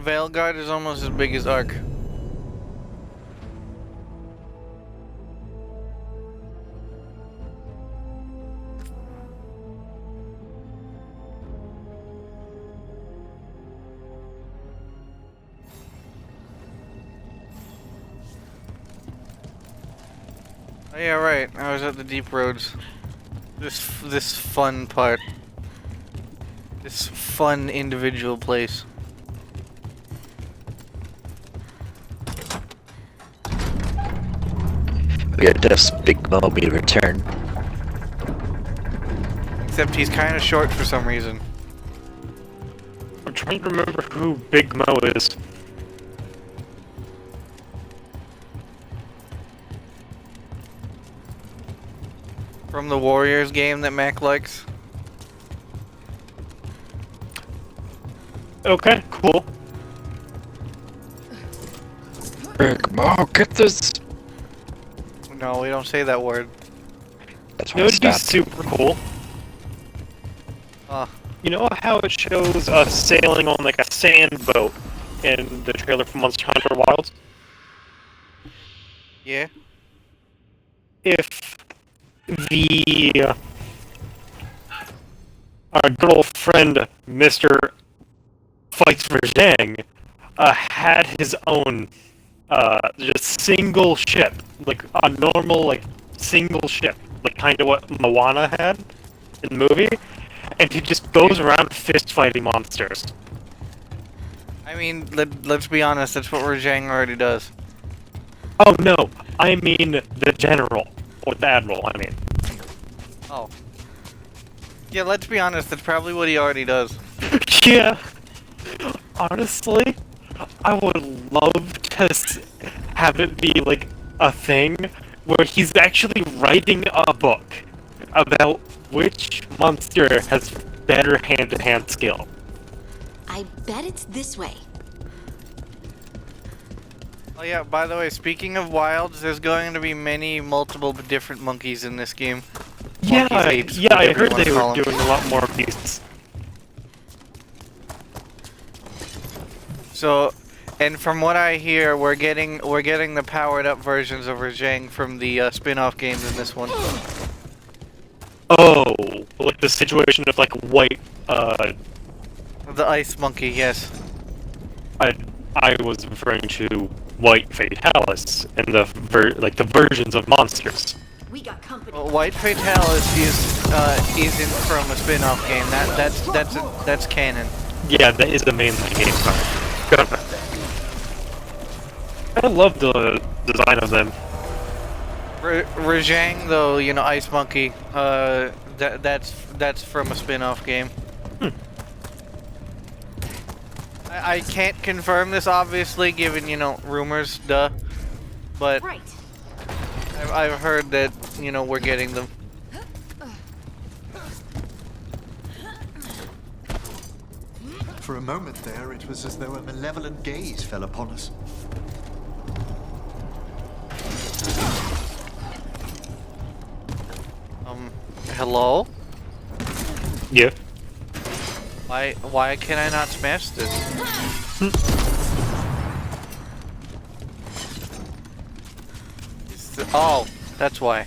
Veilguard is almost as big as Ark. Oh yeah, right. I was at the deep roads. This fun part. This fun individual place. We had Def's Big Moby return. Except he's kind of short for some reason. I'm trying to remember who Big Mo is. From the Warriors game that Mac likes. Okay, cool. Big Mo, get this! No, we don't say that word. That's It why I would be stopped. super cool. You know how it shows us sailing on like a sand boat in the trailer for Monster Hunter Wilds? Yeah? If the our good old friend Mr. Fights for Zhang had his own just single ship, like a normal like single ship, like kind of what Moana had in the movie, and he just goes around fist fighting monsters. I mean, let's be honest, that's what Rajang already does. Oh no, I mean the general, or the admiral, I mean. Oh. Yeah, let's be honest, that's probably what he already does. Yeah. Honestly, I would love to have it be like a thing where he's actually writing a book about which monster has better hand-to-hand skill. I bet it's this way. Oh yeah, by the way, speaking of wilds, there's going to be multiple different monkeys in this game. Yeah, apes, yeah, I whatever you heard wanna they call were 'em. doing a lot more of these. So, and from what I hear, we're getting the powered up versions of Rajang from the spin-off games in this one. Oh, like the situation of like white, The ice monkey, yes. I was referring to White Fatalis and the versions of monsters. We got company. Well, White Fatalis isn't from a spin-off game. That's canon. Yeah, that is the main game. I love the design of them. Rajang, though, you know, Ice Monkey, that's from a spin-off game. I can't confirm this, obviously, given, you know, rumors, duh. But Right. I've heard that, you know, we're getting them. For a moment there, it was as though a malevolent gaze fell upon us. Hello? Yeah. Why can I not smash this? Oh, that's why.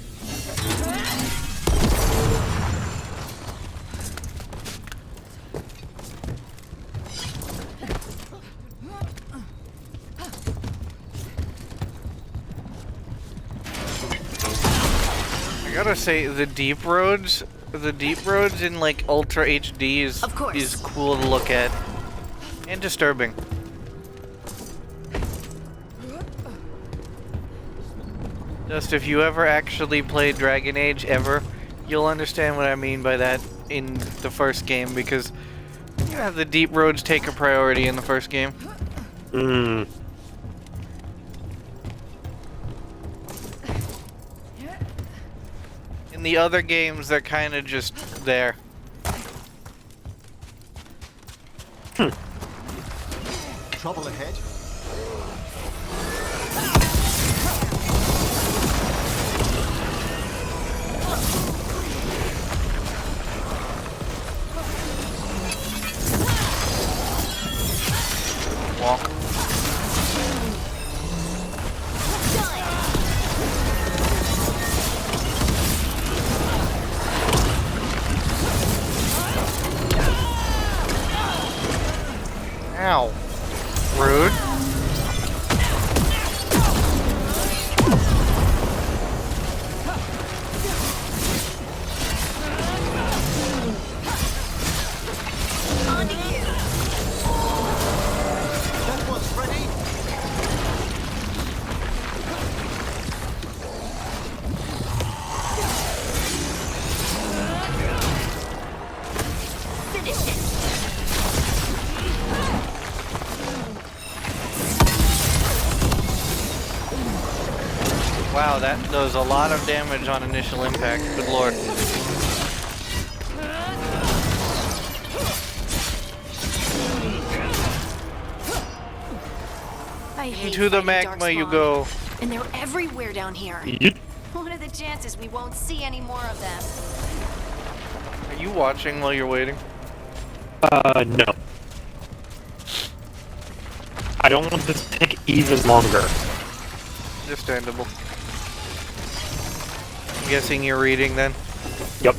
I gotta say, the deep roads in like Ultra HD is cool to look at and disturbing. Just if you ever actually played Dragon Age ever, you'll understand what I mean by that in the first game, because yeah, the deep roads take a priority in the first game. Mm. In the other games, they're kind of just there. Trouble ahead? wall. Ow. Rude. That one's ready. Finish it. Wow, that does a lot of damage on initial impact. Good lord. I hate Into the fighting magma you darkspawn. go. And they're everywhere down here. Yeet. What are the chances we won't see any more of them? Are you watching while you're waiting? No. I don't want this to take even longer. Understandable. I'm guessing you're reading then? Yep.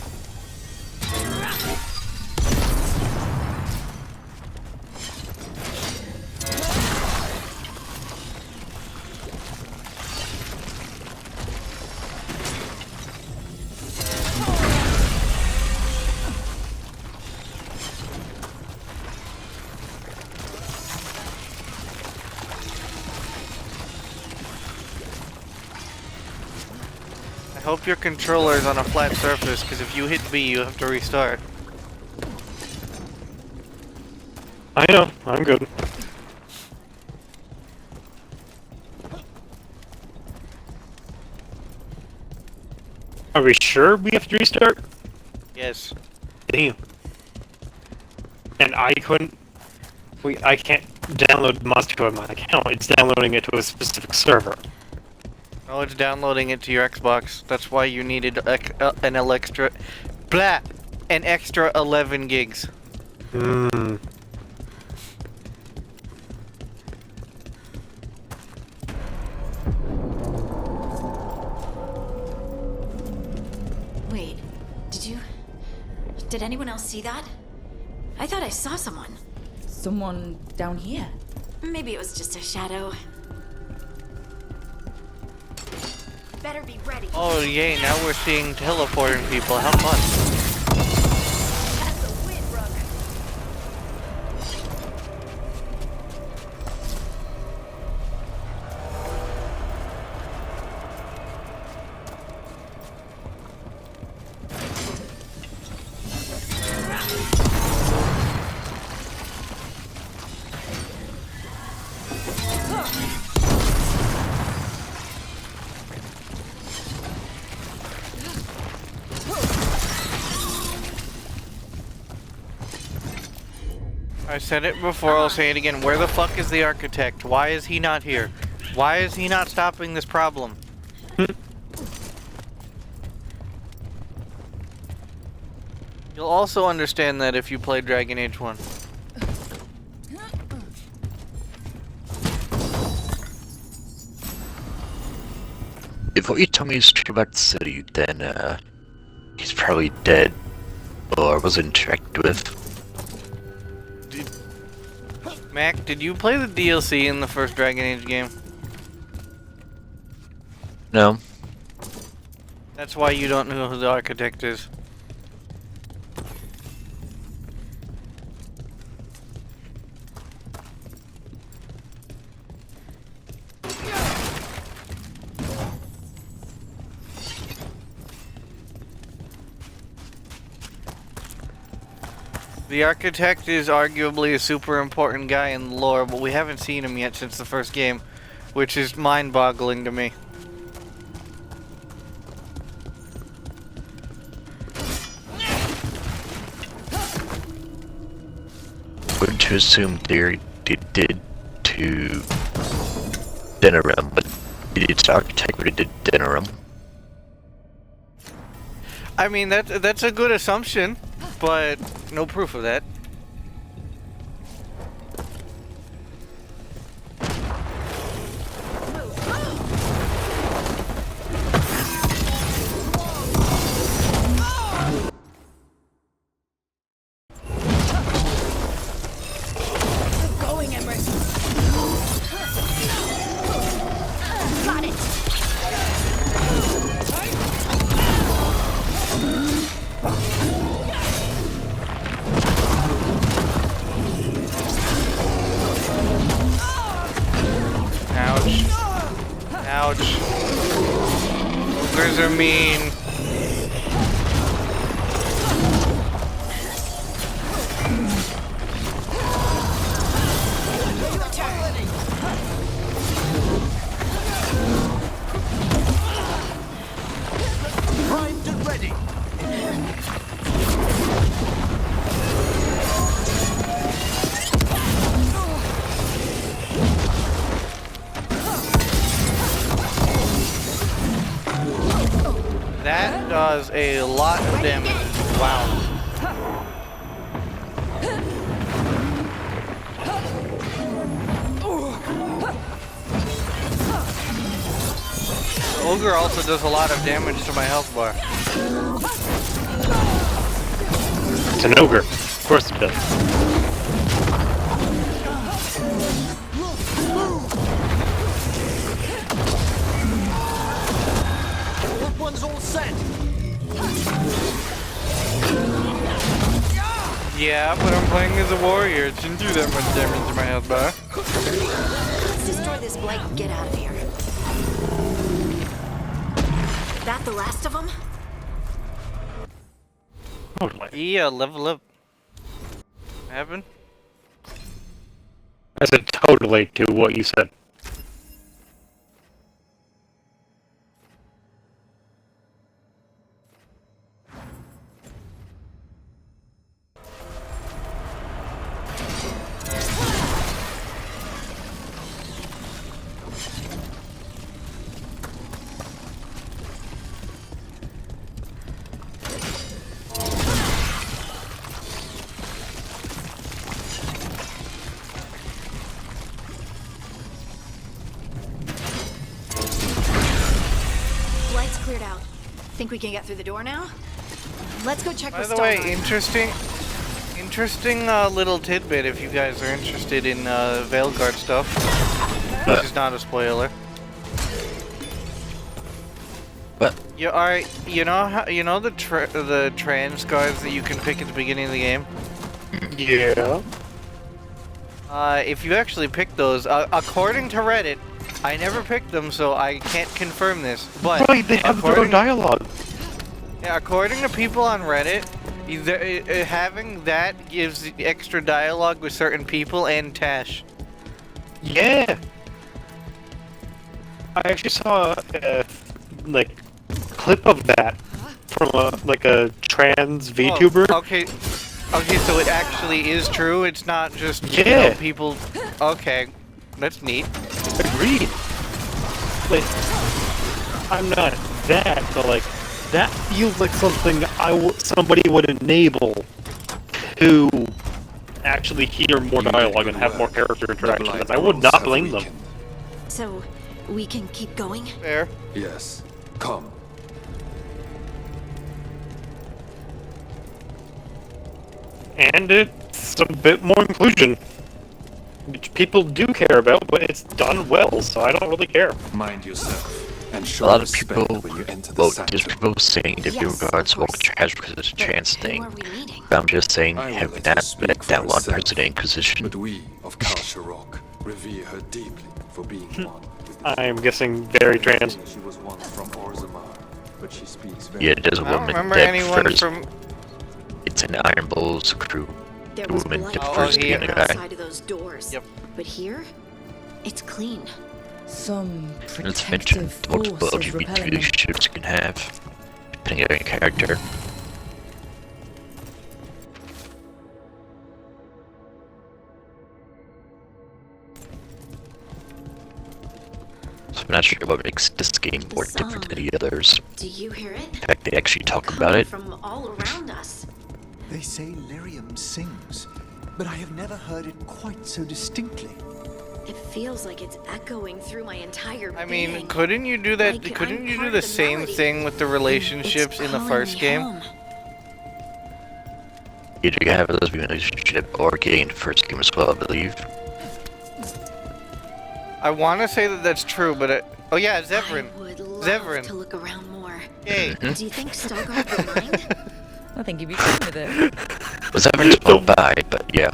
I hope your controller's on a flat surface, because if you hit B, you have to restart. I know, I'm good. Are we sure we have to restart? Yes. Damn. And I couldn't... I can't download mods to my account, it's downloading it to a specific server. Oh, it's downloading it to your Xbox. That's why you needed an extra 11 gigs. Hmm. Wait, did anyone else see that? I thought I saw someone. Someone down here. Maybe it was just a shadow. Better be ready. Oh, yay, now we're seeing teleporting people. How fun. That's a win, Rook. I said it before, I'll say it again. Where the fuck is the architect? Why is he not here? Why is he not stopping this problem? You'll also understand that if you play Dragon Age 1. If what you tell me is true about the city, then, he's probably dead. Or was interacted with. Mac, did you play the DLC in the first Dragon Age game? No. That's why you don't know who the architect is. The architect is arguably a super important guy in the lore, but we haven't seen him yet since the first game, which is mind-boggling to me. Would to assume they did to Denerim, but it's architect what it did Denerim. I mean, that's a good assumption, but no proof of that. Ouch. Ogres are mean. Primed and ready. That does a lot of damage. Wow. Ogre also does a lot of damage to my health bar. It's an ogre. Of course it does. That one's all set. Yeah, but I'm playing as a warrior. It shouldn't do that much damage to my health bar. Let's destroy this blight and get out of here. That the last of them? Totally. Yeah, level up. Happen? I said totally to what you said. Blight's cleared out. Think we can get through the door now? Let's go check By the the way, Starguard. interesting little tidbit if you guys are interested in veilguard stuff. Which is not a spoiler. What? You know how the trans guards that you can pick at the beginning of the game? Yeah. If you actually pick those, according to Reddit, I never picked them, so I can't confirm this. But Right, they have their own dialogue. yeah, according to people on Reddit, having that gives extra dialogue with certain people and Tash. Yeah. I actually saw a clip of that from a trans VTuber. Oh, okay, so it actually is true. It's not just Yeah. people. Okay, that's neat. Agreed. Like, I'm not that, but like, that feels like something somebody would enable to actually hear more dialogue and have more character interaction. And I would not blame them. So, we can keep going? Fair. Yes. Come. And it's a bit more inclusion, which people do care about, but it's done well, so I don't really care. Mind yourself. And A show lot of respect people, when you enter the well, there's sanctuary. people saying that Yes, regards of walk course. trash because it's a But chance who thing. are we meeting? But I'm just saying, I will having let that her speak for that one herself. person in Inquisition. But we of Kal Sharok revere her deeply for being one with the I am guessing very trans. She was once from Orzammar, but she speaks very Yeah, there's a I don't woman remember that anyone first. from. It's an Iron Bowls crew. There The was woman blight that Oh, first yeah. became the guy. outside of those doors. Yep. But here, it's clean. Some Let's mention protective multiple force is repelling LGBT them. ships you can have, depending on your character. So I'm not sure what makes this game more different than the others. Do you hear it? In fact, they actually talk Coming about it. from all around us. They say lyrium sings, but I have never heard it quite so distinctly. It feels like it's echoing through my entire I being. mean, couldn't you do that? Like Couldn't I'm you part do of the the same melody. thing with the relationships in the It's first calling game? me home. Either you have a lesbian relationship or gay in the first game as well, I believe. I want to say that that's true, but oh yeah, Zevran. I would love Zevran. to look around more. Yay. Do you think Starguard will mind? I think you'd be fine with it. Was that meant to go by, but yeah.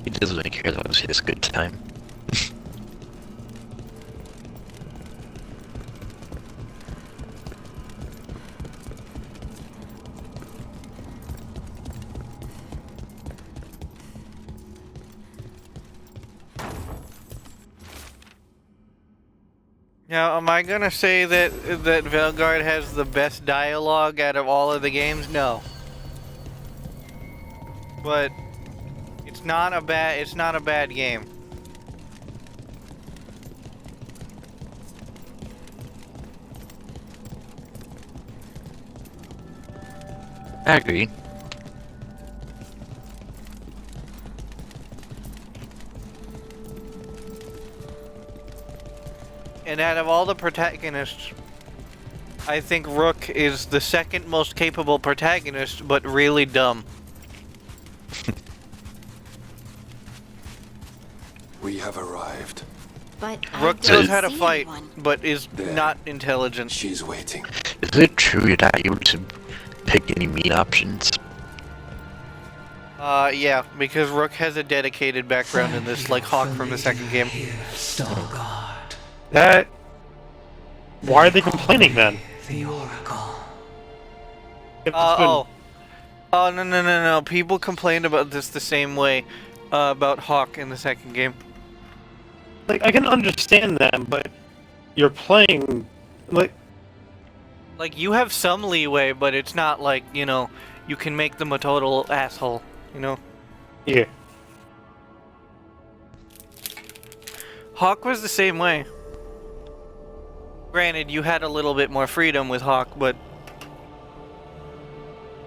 He doesn't really care as long as he has a good time. Now, am I gonna say that Veilguard has the best dialogue out of all of the games? No. But it's not a bad game. I agree. And out of all the protagonists, I think Rook is the second most capable protagonist, but really dumb. We have arrived. But Rook I don't knows how to see fight, anyone. but is There. not intelligent. She's waiting. Is it true you're not able to pick any meat options? Yeah, because Rook has a dedicated background in this, like Hawk from the second game. Starguard, That. Why are they complaining then? the Oracle. If it's been- Oh, no. People complained about this the same way about Hawk in the second game. Like, I can understand them, but you're playing. Like, Like, you have some leeway, but it's not like, you know, you can make them a total asshole, you know? yeah. Hawk was the same way. Granted, you had a little bit more freedom with Hawk, but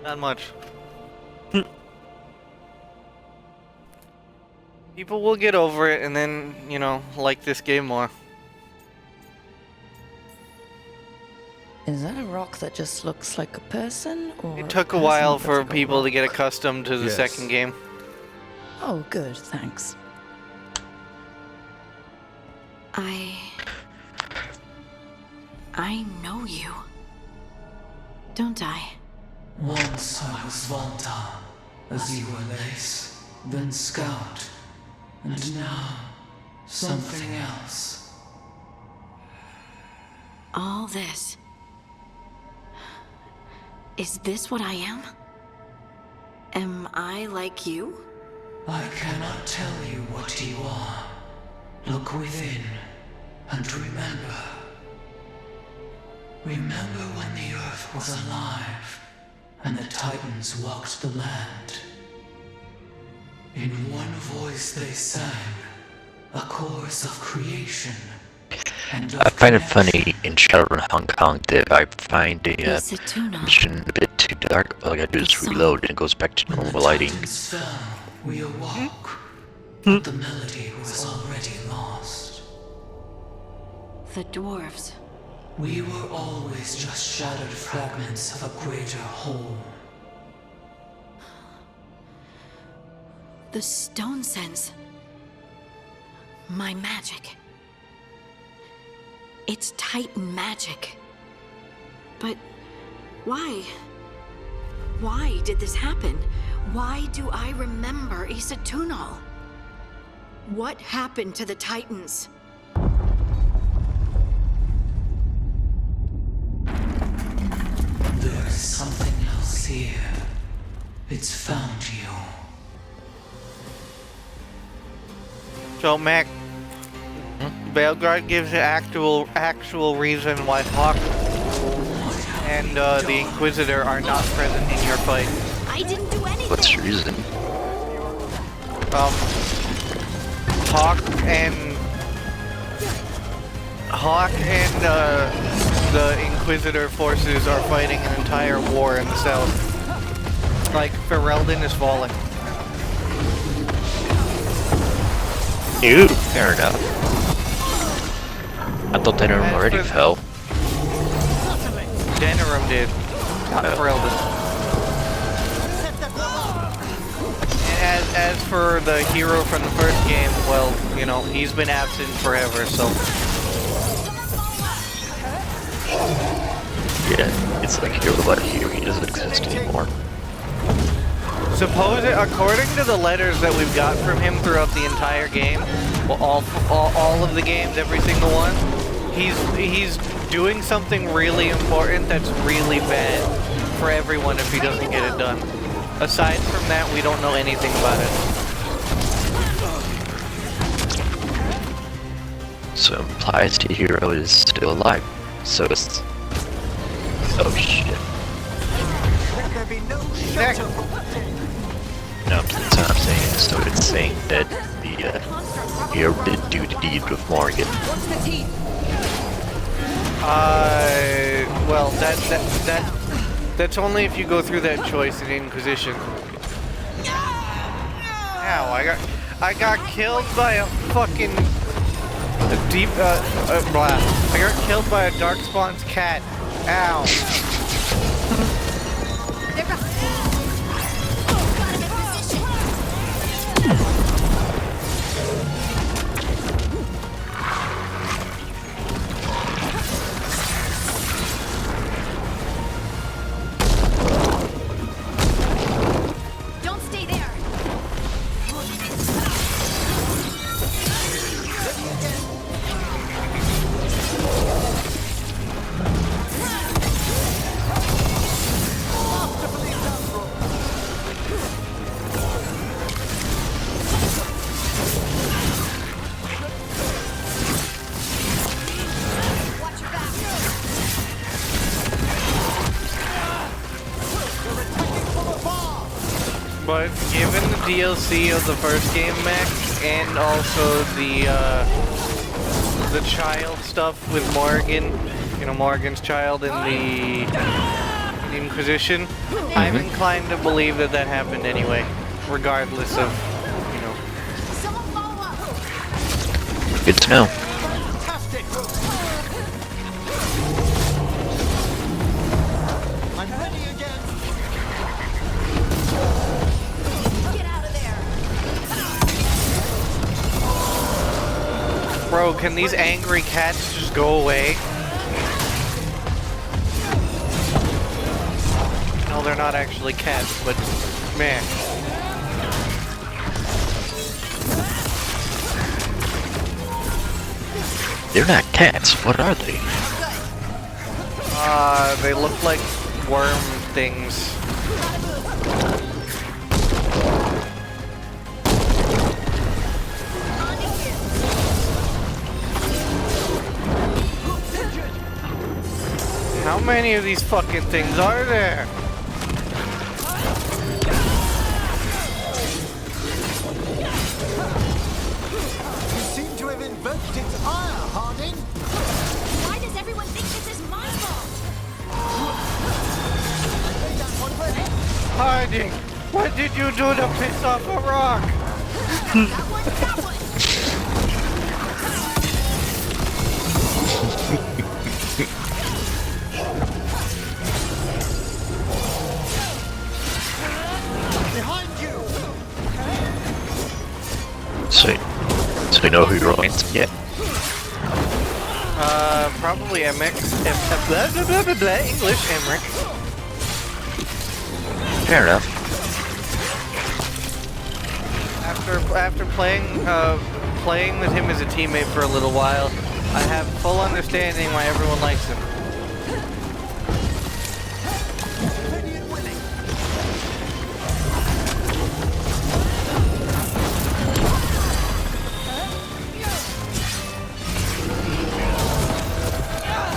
not much. People will get over it and then, you know, like this game more. Is that a rock that just looks like a person, or It took a person while that for looks like a people to get rock? accustomed to the Yes. second game. Oh, good, thanks. I know you. Don't I? Once I was Volta, as you were Lace, then Scout, and now something else. All this. Is this what I am? Am I like you? I cannot tell you what you are. Look within and remember. Remember when the earth was alive and the Titans walked the land. In one voice they sang, a chorus of creation and of I find it connection. funny in Shadowrun Hong Kong that I find a Is it too now? mission a bit too dark. All I gotta do is The reload and it goes back to When the normal lighting. Titans fell, we awoke, but the melody was already lost. The dwarves. We were always just shattered fragments of a greater whole. The stone sense. My magic. It's Titan magic. But why? Why did this happen? Why do I remember Isatunal? What happened to the Titans? There's something else here. It's found you. So, Mac, Veilguard gives the actual reason why Hawk and the Inquisitor are not present in your fight. I didn't do anything. What's the reason? Hawk and the Inquisitor forces are fighting an entire war in the south. Like, Ferelden is falling. Ew, fair enough. I thought that As already for- fell. Denerim did, not Ferelden. And as for the hero from the first game, well, you know, he's been absent forever, so... Yeah, it's like hero without hero, he doesn't exist anymore. According to the letters that we've got from him throughout the entire game, well, all of the games, every single one, he's doing something really important that's really bad for everyone if he doesn't get it done. Aside from that, we don't know anything about it. So implies the hero is still alive. So it's... Oh shit. No, that's what I'm saying. So it's saying that the hero did do the deed with Morgan. Well, that's only if you go through that choice in Inquisition. Ow, I got killed by a fucking blah. I got killed by a Darkspawn's cat. Ow. But given the DLC of the first game, Max, and also the child stuff with Morgan, you know, Morgan's child in the Inquisition, I'm inclined to believe that that happened anyway, regardless of, you know. Good to know. I'm ready again. Bro, can these angry cats just go away? No, they're not actually cats, but man. They're not cats. What are they? They look like worm things. How many of these fucking things are there? You seem to have invoked its ire, Harding. Why does everyone think this is my fault? Made that one ready. Harding, what did you do to piss off a rock? That one. Behind you. So we know who you're going to get. Probably Emmerich. Blah, blah, blah, blah, blah, English, Emmerich. Fair enough. After playing with him as a teammate for a little while, I have full understanding why everyone likes him. Ready and willing.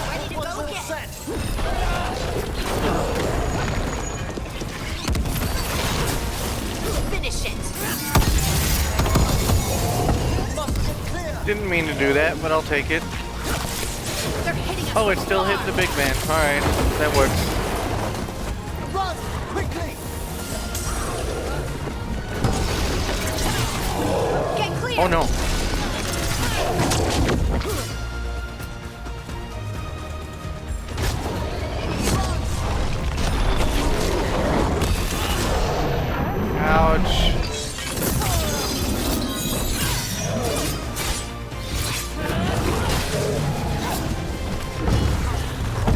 Ready to go All again. set. Finish it. Must get clear. Didn't mean to do that, but I'll take it. They're hitting us. Oh, it still hit the big man. Alright, that works. Run quickly. Get clear. Oh no. Ouch.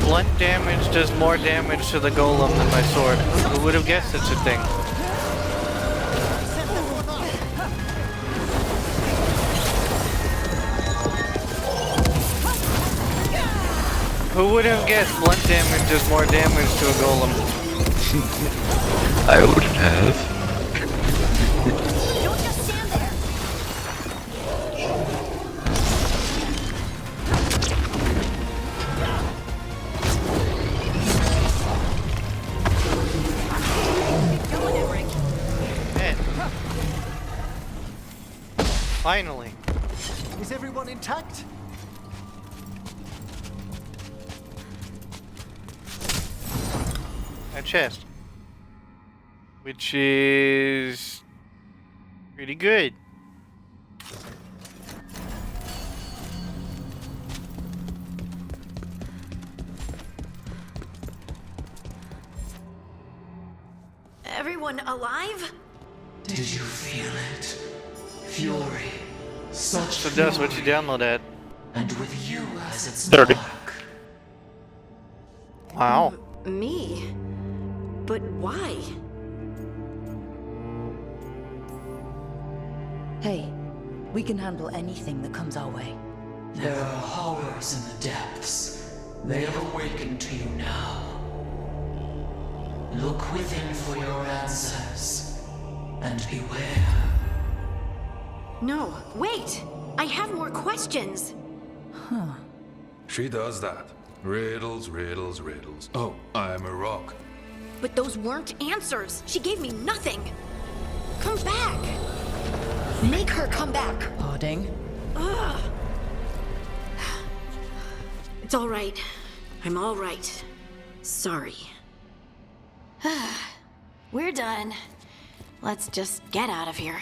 Blunt damage does more damage to the golem than my sword. Who would have guessed such a thing? Who would have guessed blunt damage does more damage to a golem? I wouldn't have. Don't just stand there. Go on, Emmerich. Man. Finally. Is everyone intact? A chest. Which is pretty good. Everyone alive? Did you feel it? Fury. Such So that's what you fury. download at. And with you as its 30. mark. Wow. Me? But why? Hey, we can handle anything that comes our way. There are horrors in the depths. They have awakened to you now. Look within for your answers. And beware. No, wait! I have more questions! She does that. Riddles, riddles, riddles. Oh, I'm a rock. But those weren't answers! She gave me nothing! Come back! Make her come back! Harding? Ugh. It's all right. I'm all right. Sorry. We're done. Let's just get out of here.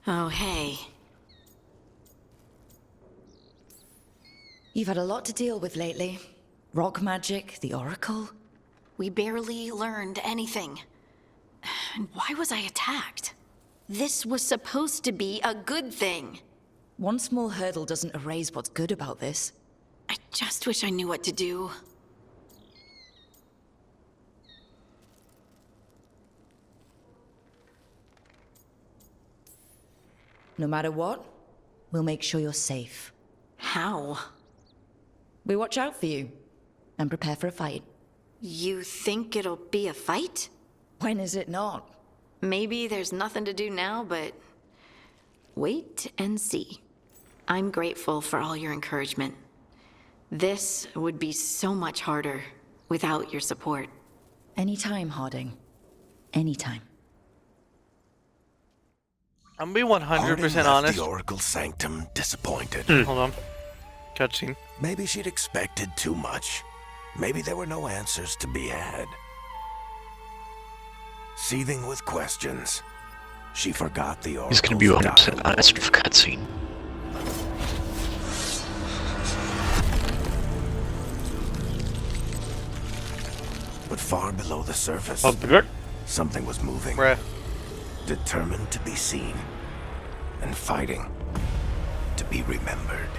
Oh, hey. You've had a lot to deal with lately. Rock magic, the Oracle. We barely learned anything. And why was I attacked? This was supposed to be a good thing. One small hurdle doesn't erase what's good about this. I just wish I knew what to do. No matter what, we'll make sure you're safe. How? We watch out for you and prepare for a fight. You think it'll be a fight? When is it not? Maybe there's nothing to do now, but wait and see. I'm grateful for all your encouragement. This would be so much harder without your support. Anytime, Harding. Anytime. I'm gonna be 100% honest. The Oracle Sanctum disappointed. Hold on. Cutscene. Maybe she'd expected too much. Maybe there were no answers to be had. Seething with questions, she forgot the Oracle. He's gonna be 100% honest with cutscene. But far below the surface, I'll be back. something was moving. Bruh. Determined to be seen. And fighting to be remembered.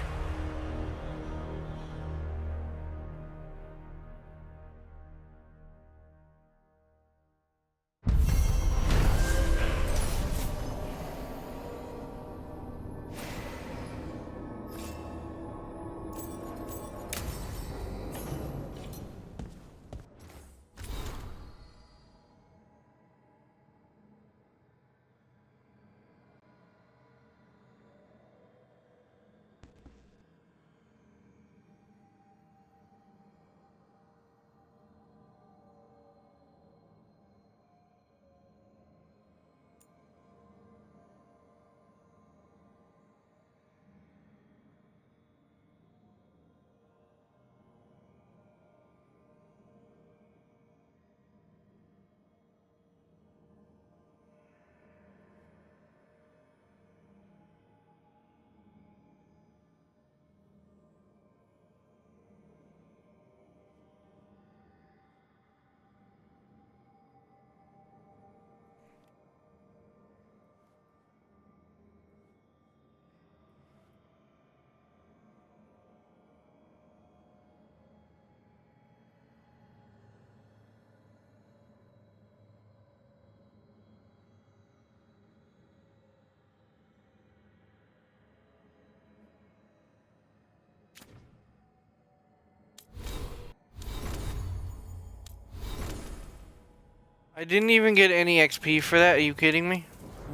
I didn't even get any XP for that. Are you kidding me?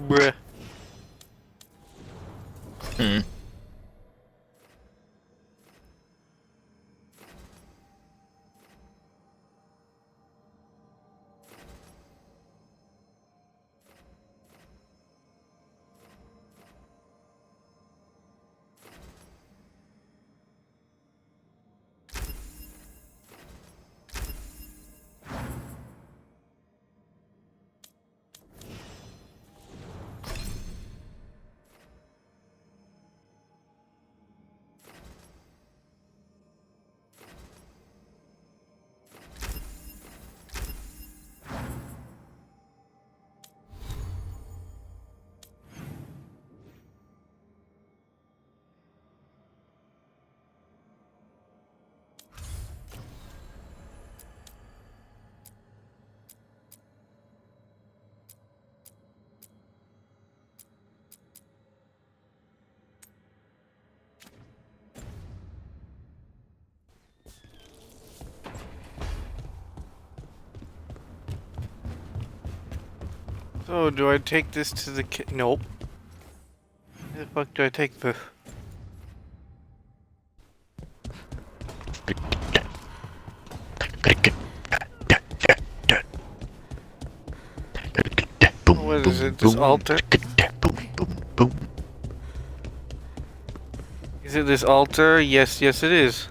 Bruh. Hmm. So, do I take this to the Nope. Where the fuck do I take this? What is it, this altar? Is it this altar? Yes, yes it is.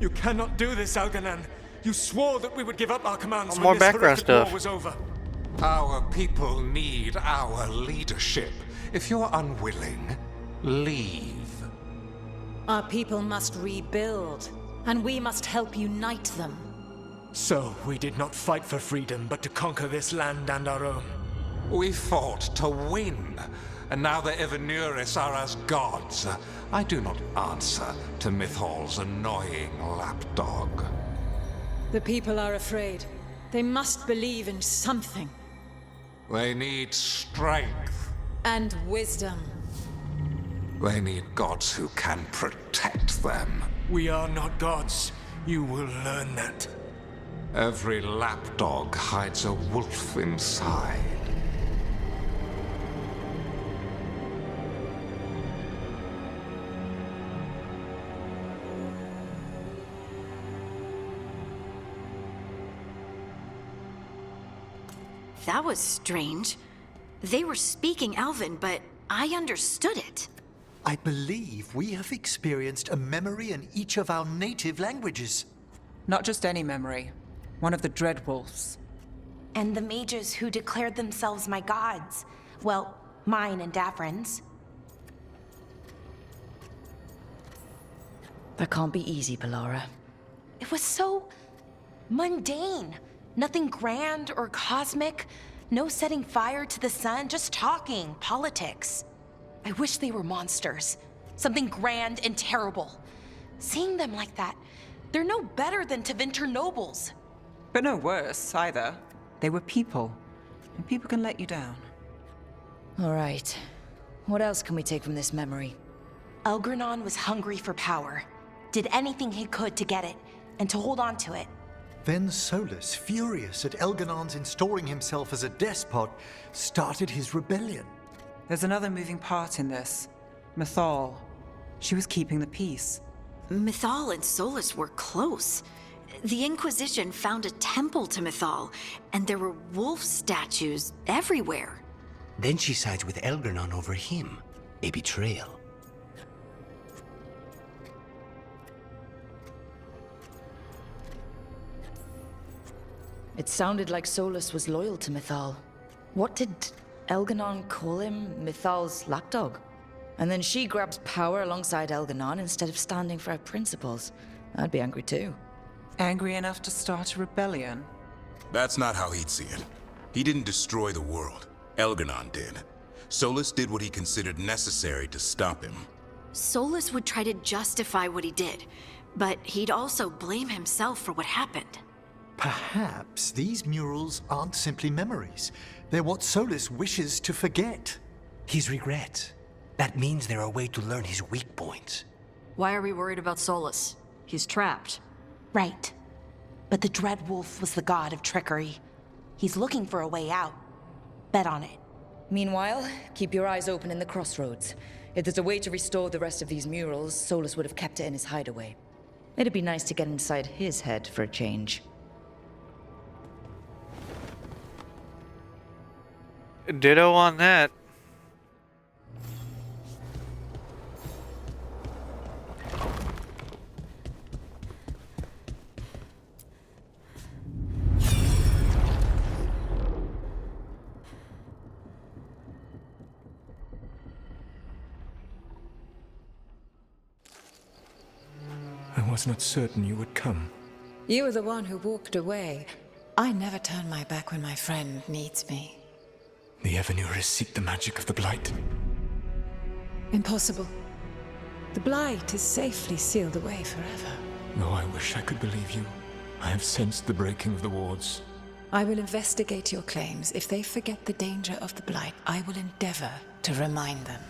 You cannot do this, Algernon. You swore that we would give up our commands More when this background horrific war stuff. was over. Our people need our leadership. If you're unwilling, leave. Our people must rebuild, and we must help unite them. So, we did not fight for freedom, but to conquer this land and our own. We fought to win, and now the Evanuris are as gods. I do not answer to Mythal's annoying lapdog. The people are afraid. They must believe in something. They need strength. And wisdom. They need gods who can protect them. We are not gods. You will learn that. Every lapdog hides a wolf inside. That was strange. They were speaking Elven, but I understood it. I believe we have experienced a memory in each of our native languages. Not just any memory. One of the Dreadwolves. And the mages who declared themselves my gods. Well, mine and Davrin's. That can't be easy, Bellara. It was so mundane. Nothing grand or cosmic. No setting fire to the sun, just talking, politics. I wish they were monsters. Something grand and terrible. Seeing them like that, they're no better than Tevinter nobles. But no worse, either. They were people. And people can let you down. All right. What else can we take from this memory? Elgranon was hungry for power. Did anything he could to get it, and to hold on to it. Then Solus, furious at Elganon's installing himself as a despot, started his rebellion. There's another moving part in this. Mythal. She was keeping the peace. Mythal and Solus were close. The Inquisition found a temple to Mythal, and there were wolf statues everywhere. Then she sides with Elgranon over him. A betrayal. It sounded like Solus was loyal to Mythal. What did Elganon call him? Mythal's lapdog? And then she grabs power alongside Elganon instead of standing for her principles. I'd be angry too. Angry enough to start a rebellion? That's not how he'd see it. He didn't destroy the world. Elganon did. Solus did what he considered necessary to stop him. Solus would try to justify what he did, but he'd also blame himself for what happened. Perhaps these murals aren't simply memories. They're what Solus wishes to forget. His regrets. That means they're a way to learn his weak points. Why are we worried about Solus? He's trapped. Right. But the Dread Wolf was the god of trickery. He's looking for a way out. Bet on it. Meanwhile, keep your eyes open in the crossroads. If there's a way to restore the rest of these murals, Solus would have kept it in his hideaway. It'd be nice to get inside his head for a change. Ditto on that. I was not certain you would come. You were the one who walked away. I never turn my back when my friend needs me. The Evanurus seek the magic of the Blight. Impossible. The Blight is safely sealed away forever. Though I wish I could believe you. I have sensed the breaking of the wards. I will investigate your claims. If they forget the danger of the Blight, I will endeavor to remind them.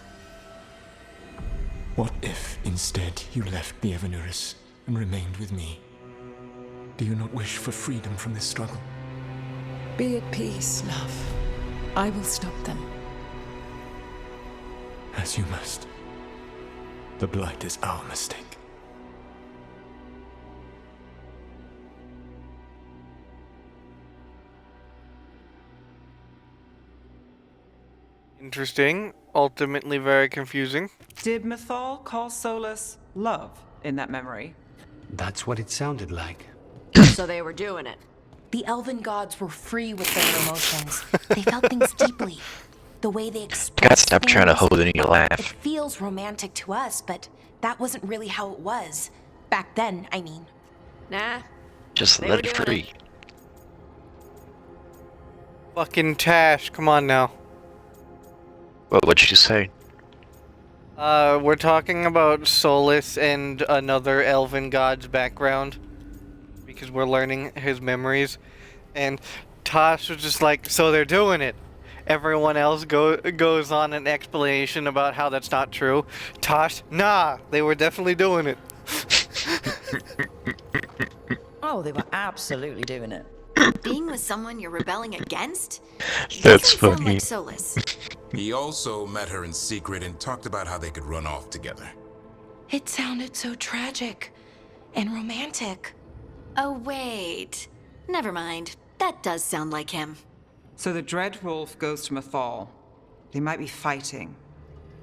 What if, instead, you left the Evanurus and remained with me? Do you not wish for freedom from this struggle? Be at peace, love. I will stop them. As you must. The Blight is our mistake. Interesting. Ultimately very confusing. Did Mythal call Solus love in that memory? That's what it sounded like. So they were doing it. The elven gods were free with their emotions. They felt things deeply. The way they expressed Gotta stop trying to hold it in your It laugh. feels romantic to us, but that wasn't really how it was. Back then, I mean. Nah. Just They let were it doing free. Fucking Tash, come on now. What'd you say? We're talking about Solus and another elven god's background. Because we're learning his memories. And Tosh was just like, so they're doing it. Everyone else goes on an explanation about how that's not true. Tosh, nah, they were definitely doing it. Oh, they were absolutely doing it. Being with someone you're rebelling against? That's Doesn't sound funny. like Solus. He also met her in secret and talked about how they could run off together. It sounded so tragic and romantic. Oh, wait. Never mind. That does sound like him. So the Dread Wolf goes to Mythal. They might be fighting,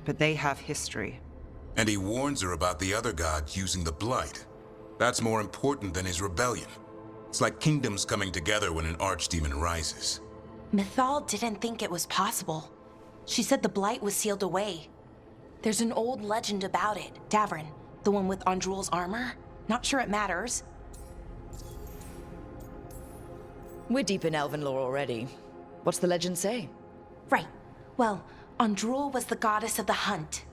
but they have history. And he warns her about the other gods using the Blight. That's more important than his rebellion. It's like kingdoms coming together when an archdemon rises. Mythal didn't think it was possible. She said the Blight was sealed away. There's an old legend about it. Davrin, the one with Andrul's armor? Not sure it matters. We're deep in elven lore already. What's the legend say? Right. Well, Andrul was the goddess of the hunt.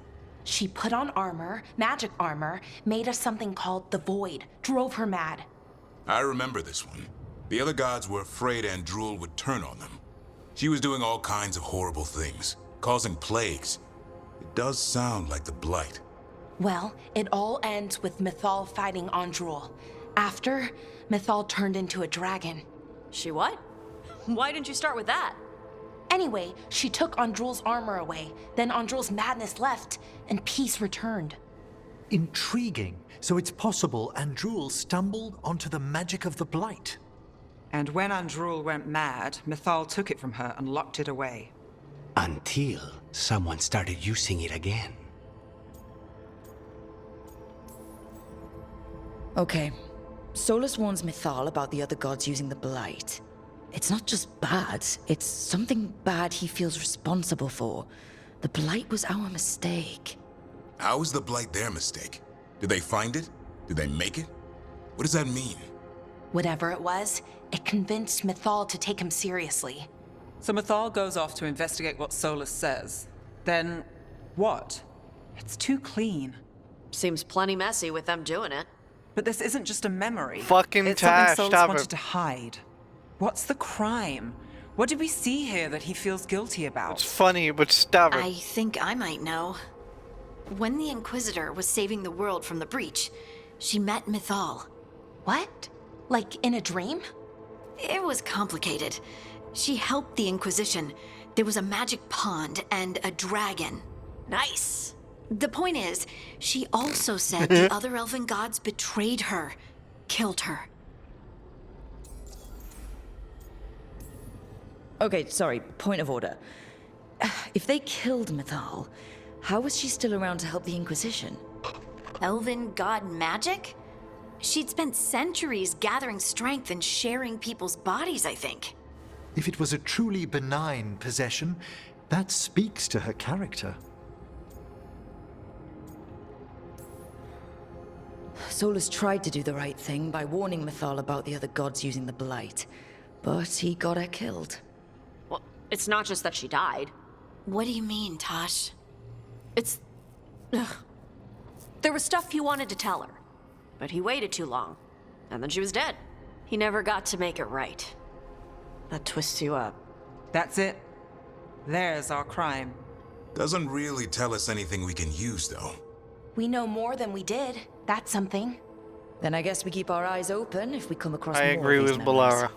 She put on armor, magic armor, made us something called the Void, drove her mad. I remember this one. The other gods were afraid Andrul would turn on them. She was doing all kinds of horrible things, causing plagues. It does sound like the Blight. Well, it all ends with Mythal fighting Andrul. After, Mythal turned into a dragon. She what? Why didn't you start with that? Anyway, she took Andrul's armor away, then Andrul's madness left, and peace returned. Intriguing. So it's possible Andrul stumbled onto the magic of the Blight. And when Andrul went mad, Mythal took it from her and locked it away. Until someone started using it again. Okay. Solus warns Mythal about the other gods using the Blight. It's not just bad, it's something bad he feels responsible for. The Blight was our mistake. How is the Blight their mistake? Did they find it? Did they make it? What does that mean? Whatever it was, it convinced Mythal to take him seriously. So Mythal goes off to investigate what Solus says. Then, what? It's too clean. Seems plenty messy with them doing it. But this isn't just a memory. Fucking it's Tash, something Solus stop wanted it. to hide. What's the crime? What did we see here that he feels guilty about? It's funny, but stop it. I think I might know. When the Inquisitor was saving the world from the breach, she met Mythal. What? Like in a dream? It was complicated. She helped the Inquisition. There was a magic pond and a dragon. Nice. The point is, she also said the other elven gods betrayed her, killed her. Okay, sorry, point of order. If they killed Mythal, how was she still around to help the Inquisition? Elven god magic? She'd spent centuries gathering strength and sharing people's bodies, I think. If it was a truly benign possession, that speaks to her character. Solus tried to do the right thing by warning Mythal about the other gods using the Blight, but he got her killed. Well, it's not just that she died. What do you mean, Tosh? It's... Ugh. There was stuff he wanted to tell her, but he waited too long, and then she was dead. He never got to make it right. That twists you up. That's it. There's our crime. Doesn't really tell us anything we can use, though. We know more than we did. That's something. Then I guess we keep our eyes open if we come across more I of agree these with memories. Balara.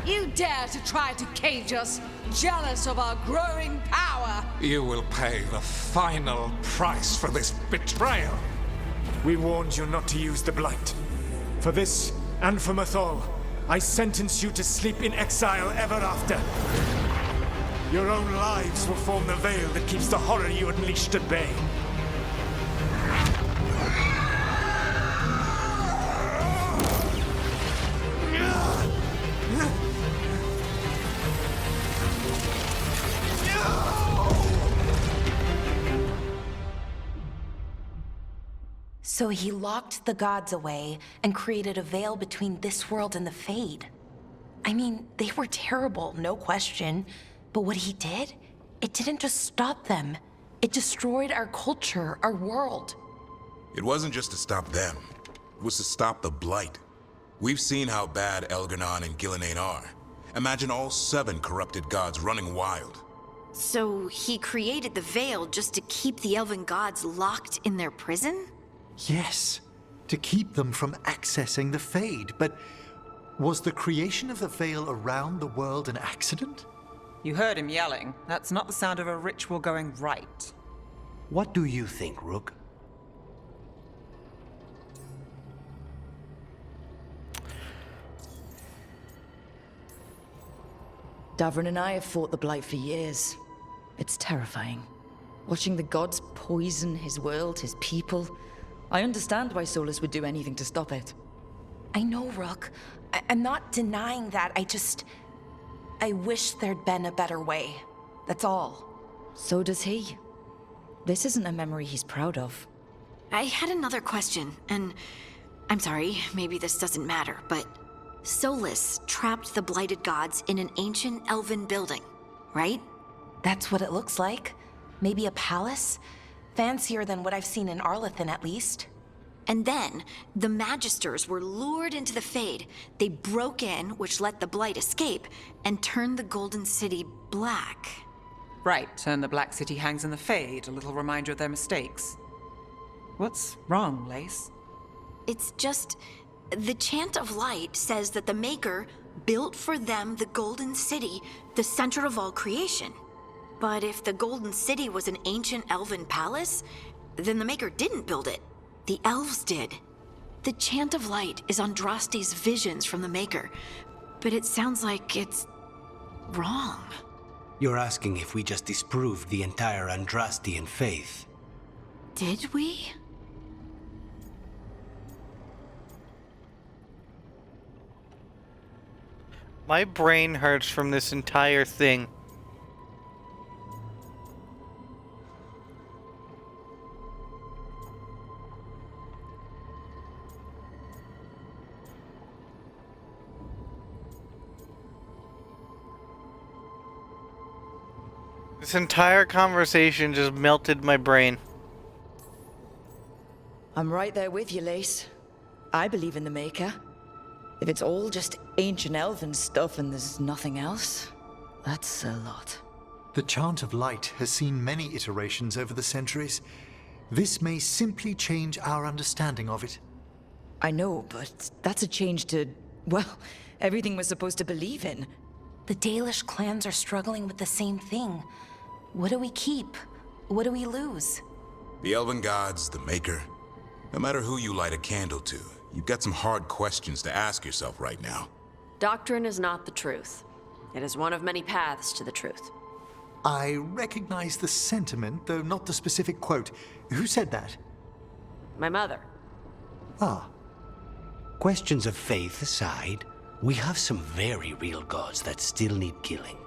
You dare to try to cage us, jealous of our growing power! You will pay the final price for this betrayal. We warned you not to use the Blight. For this, and for Mythal, I sentence you to sleep in exile ever after. Your own lives will form the veil that keeps the horror you unleashed at bay. So he locked the gods away and created a veil between this world and the Fade. I mean, they were terrible, no question. But what he did, it didn't just stop them. It destroyed our culture, our world. It wasn't just to stop them. It was to stop the Blight. We've seen how bad Elganon and Gillenane are. Imagine all 7 corrupted gods running wild. So he created the veil just to keep the elven gods locked in their prison? Yes, to keep them from accessing the Fade. But was the creation of the veil around the world an accident? You heard him yelling. That's not the sound of a ritual going right. What do you think, Rook? Davrin and I have fought the Blight for years. It's terrifying. Watching the gods poison his world, his people. I understand why Solus would do anything to stop it. I know, Rook. I'm not denying that. I wish there'd been a better way. That's all. So does he. This isn't a memory he's proud of. I had another question, and I'm sorry, maybe this doesn't matter, but Solus trapped the blighted gods in an ancient elven building, right? That's what it looks like. Maybe a palace? Fancier than what I've seen in Arlethan, at least. And then, the Magisters were lured into the Fade. They broke in, which let the Blight escape, and turned the Golden City black. Right, and the Black City hangs in the Fade, a little reminder of their mistakes. What's wrong, Lace? It's just... the Chant of Light says that the Maker built for them the Golden City, the center of all creation. But if the Golden City was an ancient elven palace, then the Maker didn't build it. The elves did. The Chant of Light is Andraste's visions from the Maker, but it sounds like it's wrong. You're asking if we just disproved the entire Andrastian faith. Did we? My brain hurts from this entire thing. This entire conversation just melted my brain. I'm right there with you, Lace. I believe in the Maker. If it's all just ancient elven stuff and there's nothing else, that's a lot. The Chant of Light has seen many iterations over the centuries. This may simply change our understanding of it. I know, but that's a change to, well, everything we're supposed to believe in. The Dalish clans are struggling with the same thing. What do we keep? What do we lose? The Elven Gods, the Maker. No matter who you light a candle to, you've got some hard questions to ask yourself right now. Doctrine is not the truth. It is one of many paths to the truth. I recognize the sentiment, though not the specific quote. Who said that? My mother. Ah. Questions of faith aside, we have some very real gods that still need killing.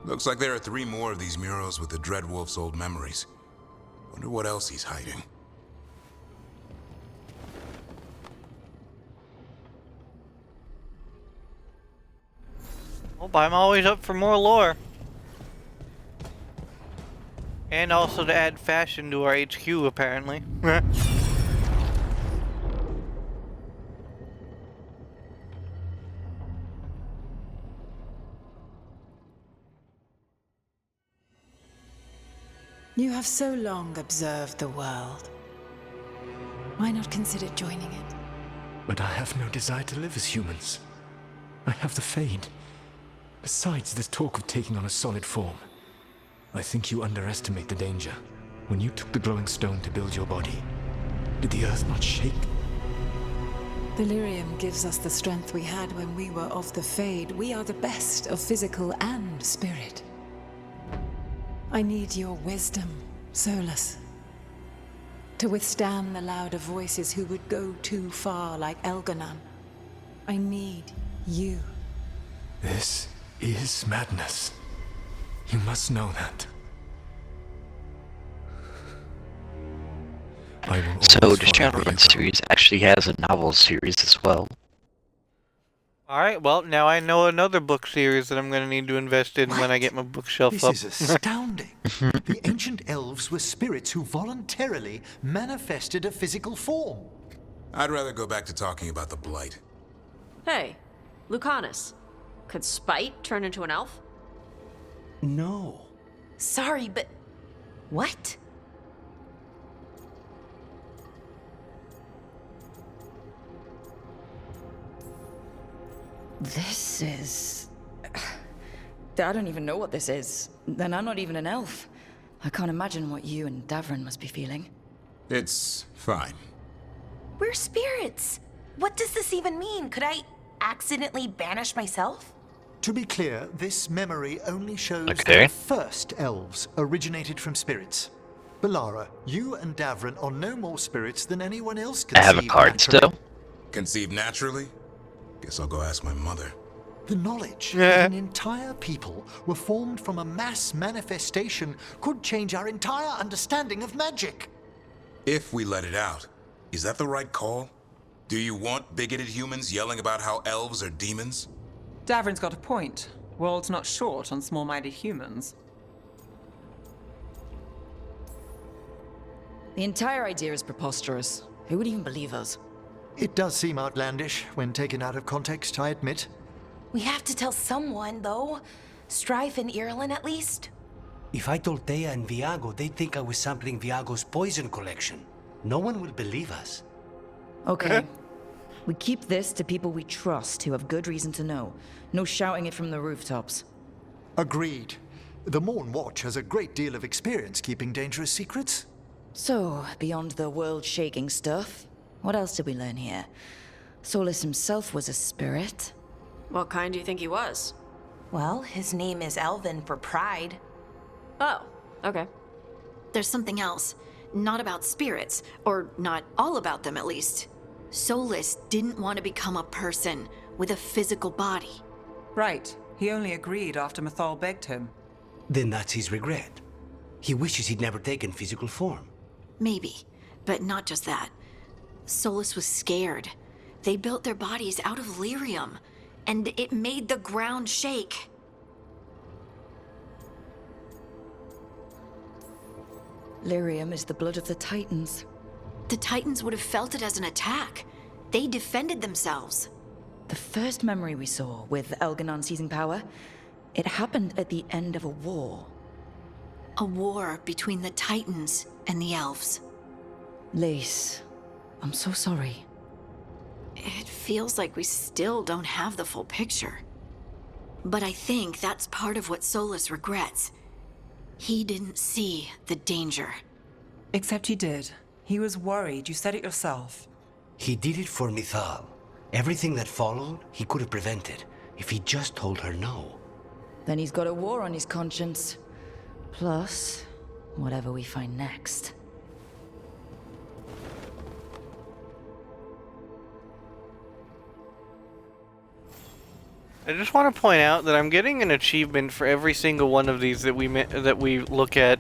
Looks like there are 3 more of these murals with the Dreadwolf's old memories. Wonder what else he's hiding. Well, I'm always up for more lore. And also to add fashion to our HQ, apparently. You have so long observed the world. Why not consider joining it? But I have no desire to live as humans. I have the Fade. Besides, this talk of taking on a solid form. I think you underestimate the danger. When you took the glowing stone to build your body, did the earth not shake? Delirium gives us the strength we had when we were of the Fade. We are the best of physical and spirit. I need your wisdom, Solus. To withstand the louder voices who would go too far like Elganon. I need you. This is madness. You must know that. So the Shadowrun series actually has a novel series as well. Alright, well, now I know another book series that I'm going to need to invest in when I get my bookshelf This up. is astounding. The ancient elves were spirits who voluntarily manifested a physical form. I'd rather go back to talking about the Blight. Hey, Lucanus. Could Spite turn into an elf? No. Sorry, but... what? This is... I don't even know what this is. And I'm not even an elf. I can't imagine what you and Davrin must be feeling. It's fine. We're spirits. What does this even mean? Could I accidentally banish myself? To be clear, this memory only shows that Okay. the first elves originated from spirits. Balara, you and Davrin are no more spirits than anyone else I have a conceived card naturally. still. Conceived naturally? Guess I'll go ask my mother. The knowledge that an entire people were formed from a mass manifestation could change our entire understanding of magic. If we let it out, is that the right call? Do you want bigoted humans yelling about how elves are demons? Davrin's got a point. World's not short on small-minded humans. The entire idea is preposterous. Who would even believe us? It does seem outlandish when taken out of context, I admit. We have to tell someone, though. Strife and Ireland, at least. If I told Thea and Viago, they'd think I was sampling Viago's poison collection. No one will believe us. Okay. We keep this to people we trust who have good reason to know. No shouting it from the rooftops. Agreed. The Morn Watch has a great deal of experience keeping dangerous secrets. So, beyond the world-shaking stuff, what else did we learn here? Solus himself was a spirit. What kind do you think he was? Well, his name is Elven for pride. Oh, okay. There's something else. Not about spirits, or not all about them at least. Solus didn't want to become a person with a physical body. Right. He only agreed after Mythal begged him. Then that's his regret. He wishes he'd never taken physical form. Maybe, but not just that. Solus was scared. They built their bodies out of lyrium, and it made the ground shake. Lyrium is the blood of the Titans. The Titans would have felt it as an attack. They defended themselves. The first memory we saw, with Elganon seizing power, it happened at the end of a war. A war between the Titans and the Elves. Lace, I'm so sorry. It feels like we still don't have the full picture. But I think that's part of what Solus regrets. He didn't see the danger. Except he did. He was worried. You said it yourself. He did it for Mythal. Everything that followed, he could have prevented, if he just told her no. Then he's got a war on his conscience. Plus, whatever we find next. I just want to point out that I'm getting an achievement for every single one of these that we look at.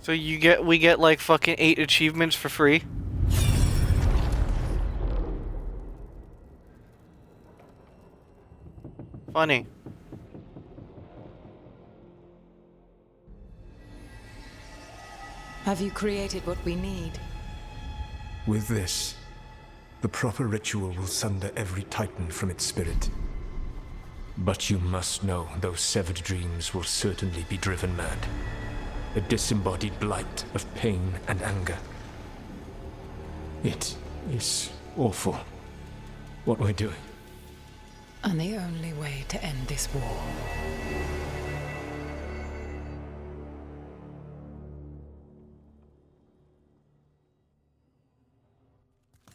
So we get like fucking 8 achievements for free. Funny. Have you created what we need? With this, the proper ritual will sunder every Titan from its spirit. But you must know those severed dreams will certainly be driven mad. A disembodied blight of pain and anger. It is awful what we're doing. And the only way to end this war.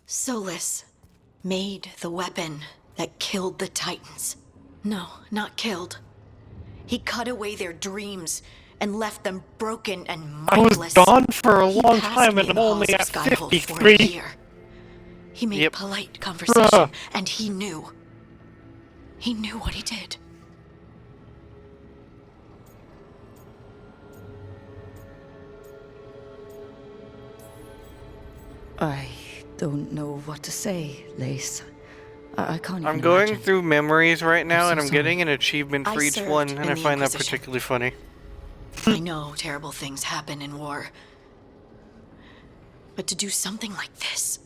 Solus made the weapon that killed the Titans. No, not killed. He cut away their dreams and left them broken and mindless. I was gone for a long time and I'm only at 53. He made polite conversation, and he knew. He knew what he did. I don't know what to say, Lace. I can't even I'm going imagine. through memories right now, so and I'm sorry. getting an achievement for I each served one, in and I the find that Inquisition. particularly funny. I know terrible things happen in war. But to do something like this...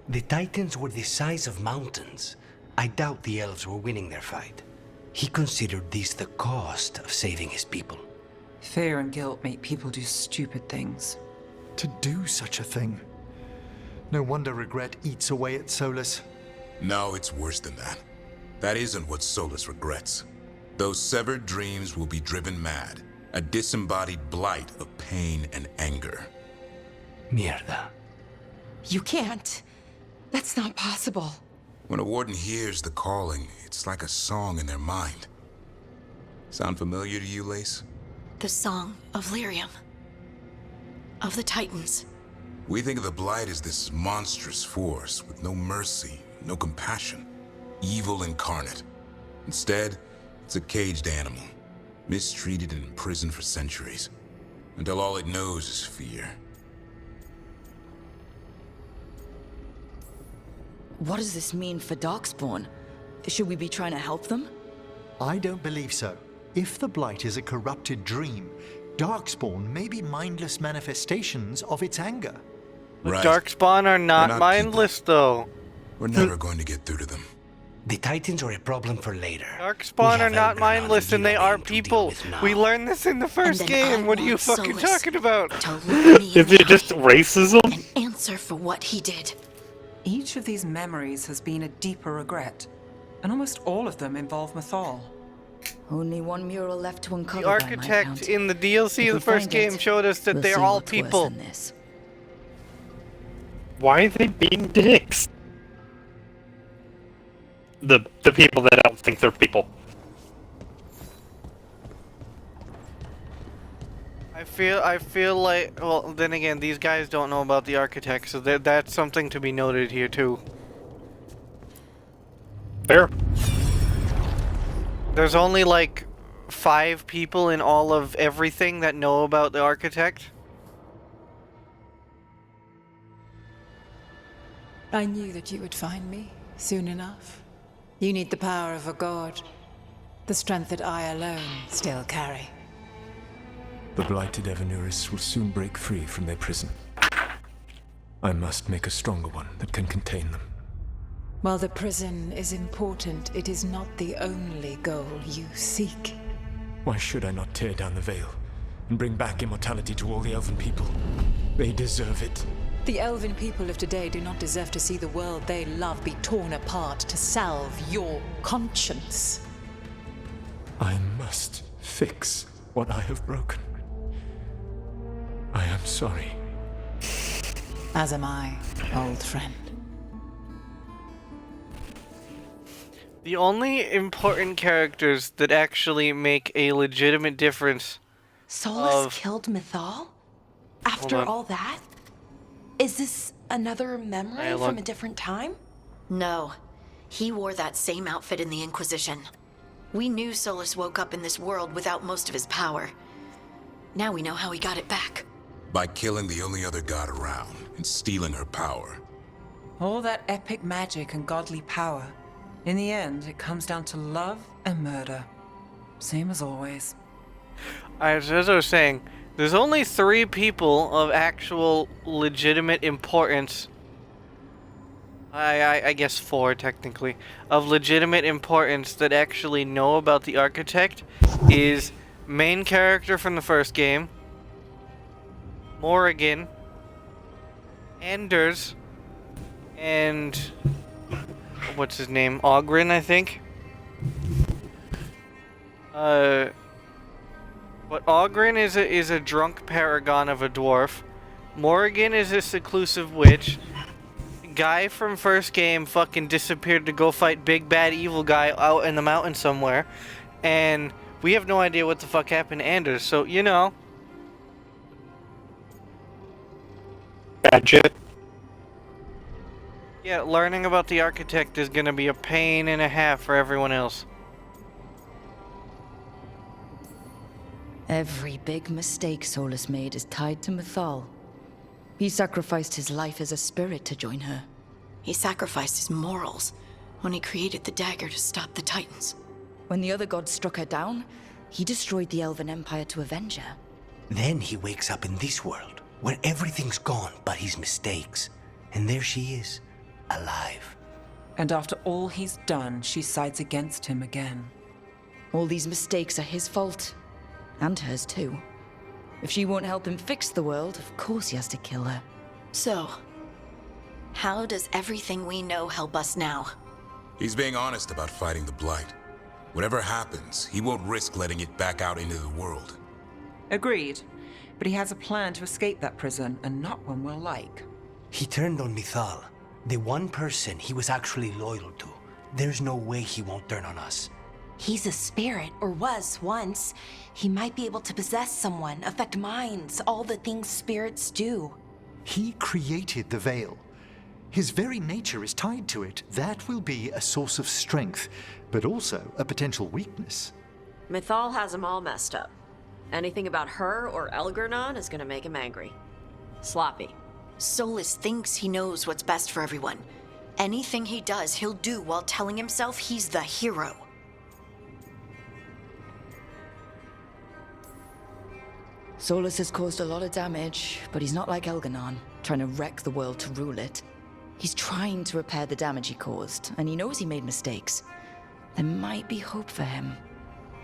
The Titans were the size of mountains. I doubt the elves were winning their fight. He considered this the cost of saving his people. Fear and guilt make people do stupid things. To do such a thing. No wonder regret eats away at Solus. No, it's worse than that. That isn't what Solus regrets. Those severed dreams will be driven mad. A disembodied blight of pain and anger. Mierda. You can't. That's not possible. When a warden hears the calling, it's like a song in their mind. Sound familiar to you, Lace? The song of Lyrium. Of the Titans. We think of the Blight as this monstrous force with no mercy, no compassion. Evil incarnate. Instead, it's a caged animal. Mistreated and imprisoned for centuries. Until all it knows is fear. What does this mean for Darkspawn? Should we be trying to help them? I don't believe so. If the Blight is a corrupted dream, Darkspawn may be mindless manifestations of its anger. Right. Darkspawn are They're not not mindless, though. We're never going to get through to them. The Titans are a problem for later. Darkspawn are not mindless, and they are people. We learned this in the first And then I game. What are you want fucking Solus talking about? to look me in Is the it just eye racism? and answer for what he did. Each of these memories has been a deeper regret, and almost all of them involve Mythal. Only one mural left to uncover. The architect in the DLC of the first game showed us that we'll they're see all what's worse people. than this. Why are they being dicks? The people that don't think they're people. I feel like, well, then again, these guys don't know about the architect, so that's something to be noted here too. Fair. There's only like 5 people in all of everything that know about the architect. I knew that you would find me soon enough. You need the power of a god, the strength that I alone still carry. The blighted Evanuris will soon break free from their prison. I must make a stronger one that can contain them. While the prison is important, it is not the only goal you seek. Why should I not tear down the veil and bring back immortality to all the Elven people? They deserve it. The Elven people of today do not deserve to see the world they love be torn apart to salve your conscience. I must fix what I have broken. I am sorry. As am I, old friend. The only important characters that actually make a legitimate difference. Solus killed Mythal? After all that? Is this another memory from a different time? No. He wore that same outfit in the Inquisition. We knew Solus woke up in this world without most of his power. Now we know how he got it back. By killing the only other god around and stealing her power. All that epic magic and godly power. In the end, it comes down to love and murder. Same as always. As I was saying, there's only 3 people of actual legitimate importance. I guess 4 technically. Of legitimate importance that actually know about the architect is main character from the first game, Morrigan, Anders, and what's his name? Ogren, I think. But Ogren is a drunk paragon of a dwarf. Morrigan is a seclusive witch. Guy from first game fucking disappeared to go fight big bad evil guy out in the mountain somewhere. And we have no idea what the fuck happened to Anders, so you know. Gadget. Yeah, learning about the architect is gonna be a pain and a half for everyone else. Every big mistake Solus made is tied to Mythal. He sacrificed his life as a spirit to join her. He sacrificed his morals when he created the dagger to stop the Titans. When the other gods struck her down, he destroyed the Elven Empire to avenge her. Then he wakes up in this world, where everything's gone but his mistakes. And there she is, alive. And after all he's done, she sides against him again. All these mistakes are his fault. And hers too. If she won't help him fix the world, of course he has to kill her. So, how does everything we know help us now? He's being honest about fighting the Blight. Whatever happens, he won't risk letting it back out into the world. Agreed. But he has a plan to escape that prison, and not one we'll like. He turned on Mythal, the one person he was actually loyal to. There's no way he won't turn on us. He's a spirit, or was once. He might be able to possess someone, affect minds, all the things spirits do. He created the veil. His very nature is tied to it. That will be a source of strength, but also a potential weakness. Mythal has him all messed up. Anything about her or Elgernon is gonna make him angry. Sloppy. Solus thinks he knows what's best for everyone. Anything he does, he'll do while telling himself he's the hero. Solus has caused a lot of damage, but he's not like Elgernon, trying to wreck the world to rule it. He's trying to repair the damage he caused, and he knows he made mistakes. There might be hope for him.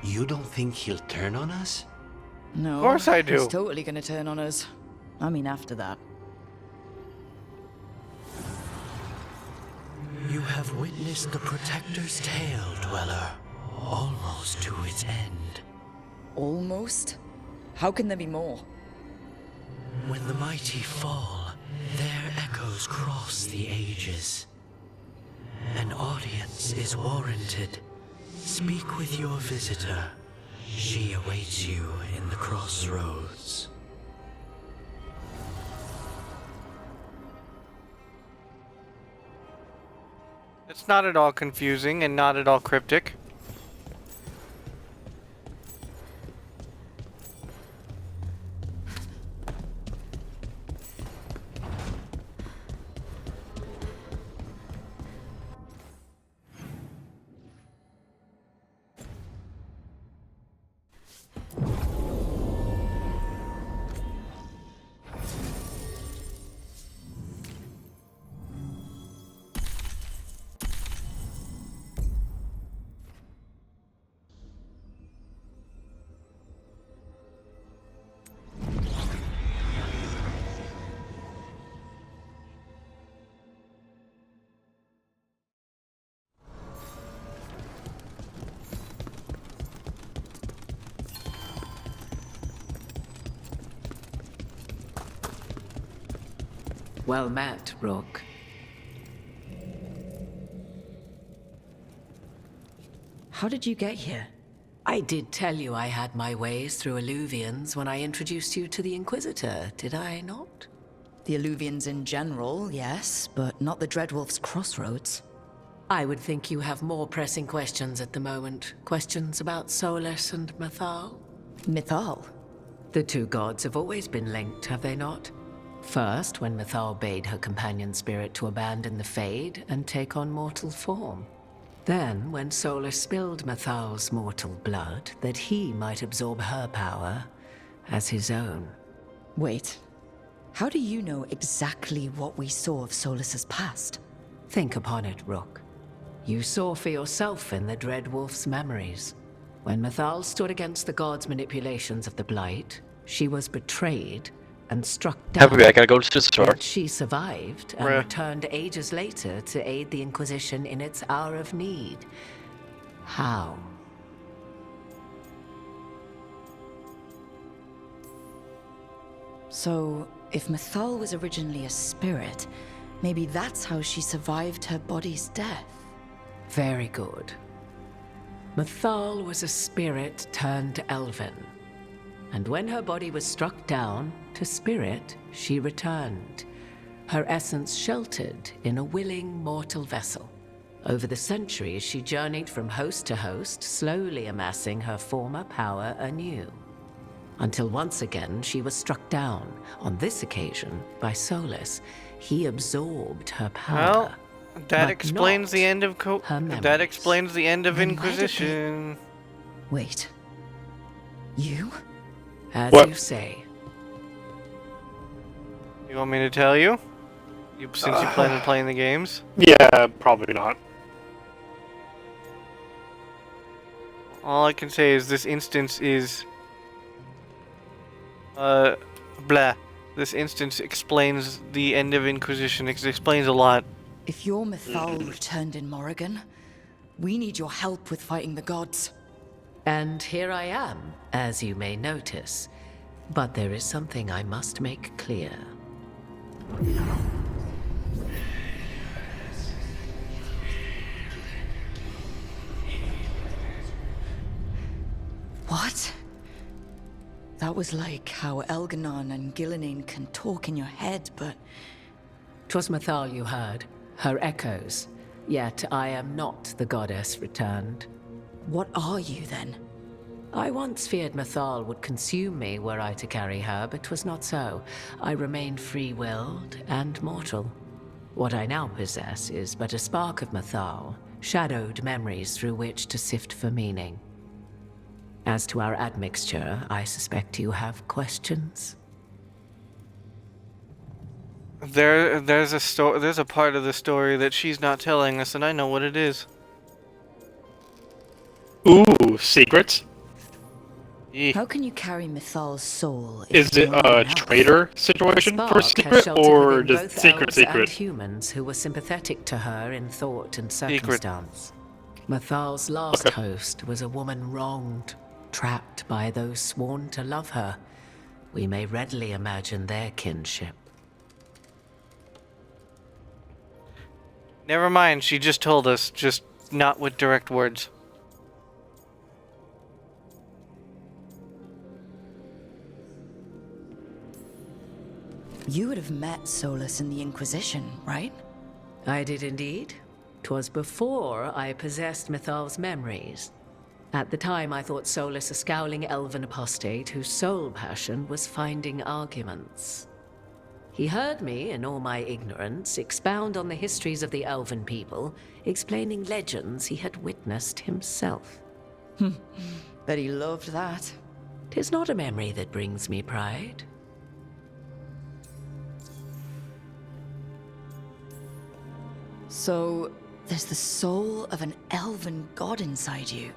You don't think he'll turn on us? No. Of course I do. He's totally gonna turn on us. I mean, after that. You have witnessed the Protector's tale, Dweller, almost to its end. Almost? How can there be more? When the mighty fall, their echoes cross the ages. An audience is warranted. Speak with your visitor. She awaits you in the crossroads. It's not at all confusing and not at all cryptic. Well met, Rook. How did you get here? I did tell you I had my ways through Illuvians when I introduced you to the Inquisitor, did I not? The Illuvians in general, yes, but not the Dreadwolf's crossroads. I would think you have more pressing questions at the moment. Questions about Solus and Mythal? Mythal? The two gods have always been linked, have they not? First, when Mythal bade her companion spirit to abandon the Fade and take on mortal form. Then, when Solus spilled Mythal's mortal blood, that he might absorb her power as his own. Wait. How do you know exactly what we saw of Solus's past? Think upon it, Rook. You saw for yourself in the Dreadwolf's memories. When Mythal stood against the gods' manipulations of the Blight, she was betrayed and struck down. Happy, I gotta go to the store. Yet she survived and Bruh. returned ages later to aid the Inquisition in its hour of need. How? So, if Mythal was originally a spirit, maybe that's how she survived her body's death. Very good. Mythal was a spirit turned elven. And when her body was struck down, to spirit, she returned. Her essence sheltered in a willing mortal vessel. Over the centuries, she journeyed from host to host, slowly amassing her former power anew. Until once again, she was struck down, on this occasion, by Solus. He absorbed her power. Well, that but explains the end of her memories. that explains the end of Then why did Inquisition. Wait. You? As What? you say. You want me to tell you? Since you plan on playing the games? Yeah, probably not. All I can say is this instance is... blah. This instance explains the end of Inquisition. It explains a lot. If your Mythal returned in Morrigan, we need your help with fighting the gods. And here I am, as you may notice. But there is something I must make clear. What? That was like how Elganon and Gillinane can talk in your head, but... 'Twas Mythal you heard, her echoes. Yet I am not the goddess returned. What are you, then? I once feared Mythal would consume me were I to carry her, but 'twas not so. I remain free-willed and mortal. What I now possess is but a spark of Mythal, shadowed memories through which to sift for meaning. As to our admixture, I suspect you have questions. There's a part of the story that she's not telling us, and I know what it is. Ooh, secrets? How can you carry Mythal's soul? Is it a traitor situation for a secret, or just secret? And humans who were sympathetic to her in thought and circumstance. Mythal's last host was a woman wronged, trapped by those sworn to love her. We may readily imagine their kinship. Never mind, she just told us, just not with direct words. You would have met Solus in the Inquisition, right? I did indeed. 'Twas before I possessed Mithal's memories. At the time, I thought Solus a scowling elven apostate whose sole passion was finding arguments. He heard me, in all my ignorance, expound on the histories of the elven people, explaining legends he had witnessed himself. Bet he loved that. 'Tis not a memory that brings me pride. So, there's the soul of an elven god inside you.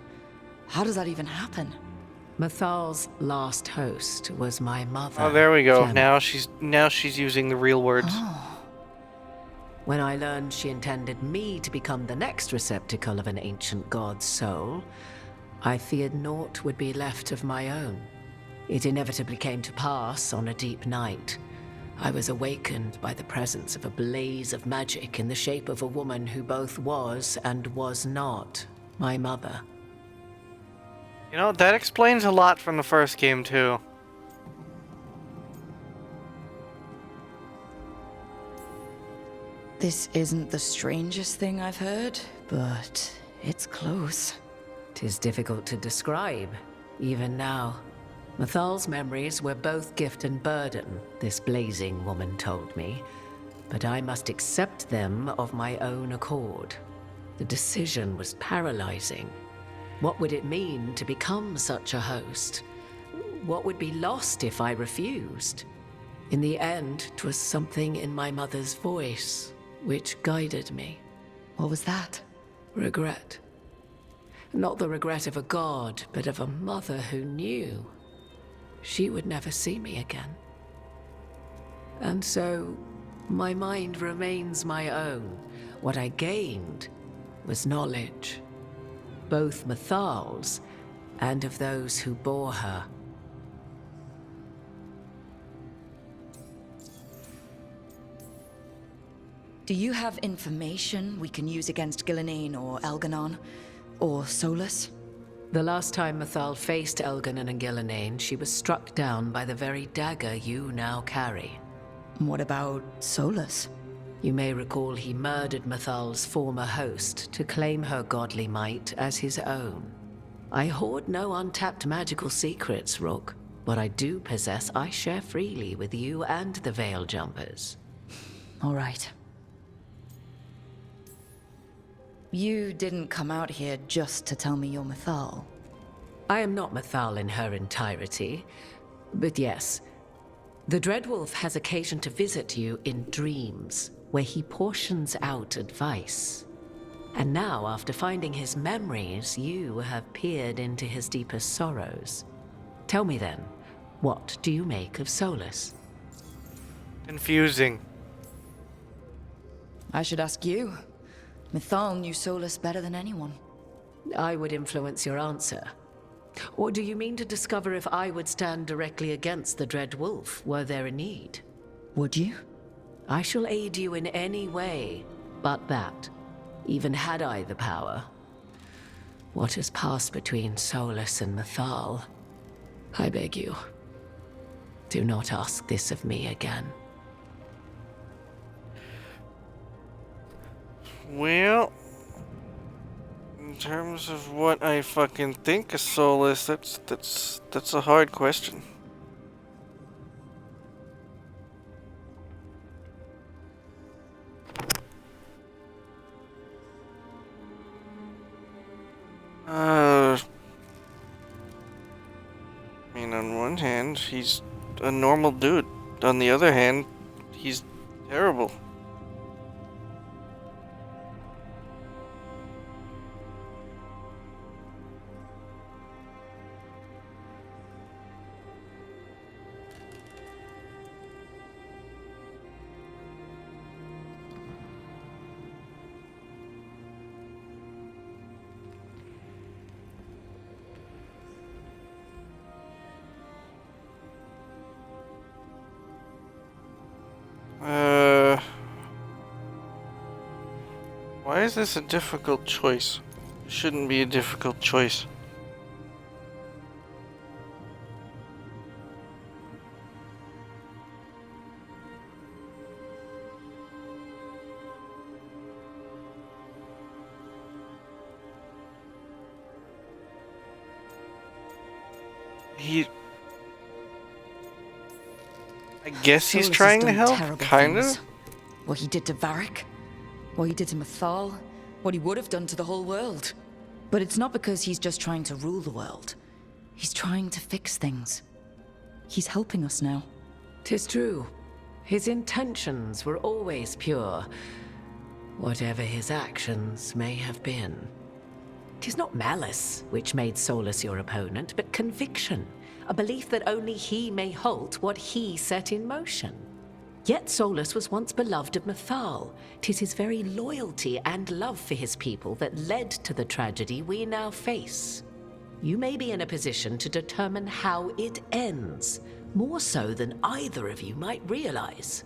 How does that even happen? Mithal's last host was my mother. Oh, there we go. Gemma. Now she's using the real words. When I learned she intended me to become the next receptacle of an ancient god's soul, I feared naught would be left of my own. It inevitably came to pass on a deep night. I was awakened by the presence of a blaze of magic in the shape of a woman who both was and was not my mother. You know, that explains a lot from the first game, too. This isn't the strangest thing I've heard, but it's close. 'Tis difficult to describe, even now. Mithal's memories were both gift and burden, this blazing woman told me, but I must accept them of my own accord. The decision was paralyzing. What would it mean to become such a host? What would be lost if I refused? In the end, 'twas something in my mother's voice which guided me. What was that? Regret. Not the regret of a god, but of a mother who knew she would never see me again. And so, my mind remains my own. What I gained was knowledge, both Mithal's and of those who bore her. Do you have information we can use against Gillenane or Elganon? Or Solus? The last time Mithal faced Elganon and Gillenane, she was struck down by the very dagger you now carry. What about Solus? You may recall he murdered Mithal's former host to claim her godly might as his own. I hoard no untapped magical secrets, Rook. What I do possess, I share freely with you and the Veil Jumpers. All right. You didn't come out here just to tell me you're Mithal. I am not Mithal in her entirety, but yes. The Dreadwolf has occasion to visit you in dreams, where he portions out advice. And now, after finding his memories, you have peered into his deepest sorrows. Tell me then, what do you make of Solus? Confusing. I should ask you. Mithal knew Solus better than anyone. I would influence your answer. Or do you mean to discover if I would stand directly against the Dread Wolf were there a need? Would you? I shall aid you in any way but that, even had I the power. What has passed between Solus and Mithal, I beg you, do not ask this of me again. Well, in terms of what I fucking think of Solus, that's a hard question. I mean, on one hand, he's a normal dude. On the other hand, he's terrible. Why is this a difficult choice? It shouldn't be a difficult choice. I guess he's Solus has trying to done help, terrible kind things. of. What he did to Varric, what he did to Mathal, what he would have done to the whole world. But it's not because he's just trying to rule the world. He's trying to fix things. He's helping us now. 'Tis true. His intentions were always pure, whatever his actions may have been. 'Tis not malice which made Solus your opponent, but conviction, a belief that only he may halt what he set in motion. Yet Solus was once beloved of Mathal. 'Tis his very loyalty and love for his people that led to the tragedy we now face. You may be in a position to determine how it ends, more so than either of you might realize.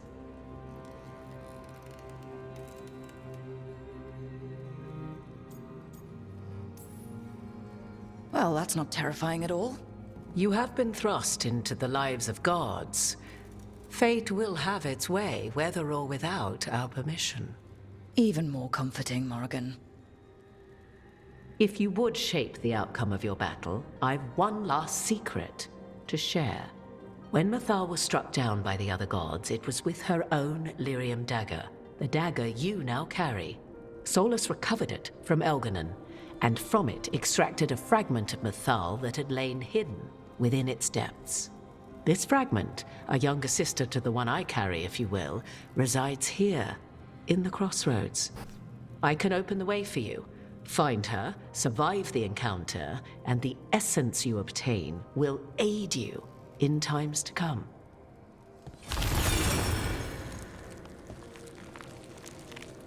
Well, that's not terrifying at all. You have been thrust into the lives of gods. Fate will have its way, whether or without our permission. Even more comforting, Morrigan. If you would shape the outcome of your battle, I've one last secret to share. When Mathal was struck down by the other gods, it was with her own lyrium dagger, the dagger you now carry. Solus recovered it from Elganon, and from it extracted a fragment of Mathal that had lain hidden within its depths. This fragment, a younger sister to the one I carry, if you will, resides here, in the crossroads. I can open the way for you. Find her, survive the encounter, and the essence you obtain will aid you in times to come.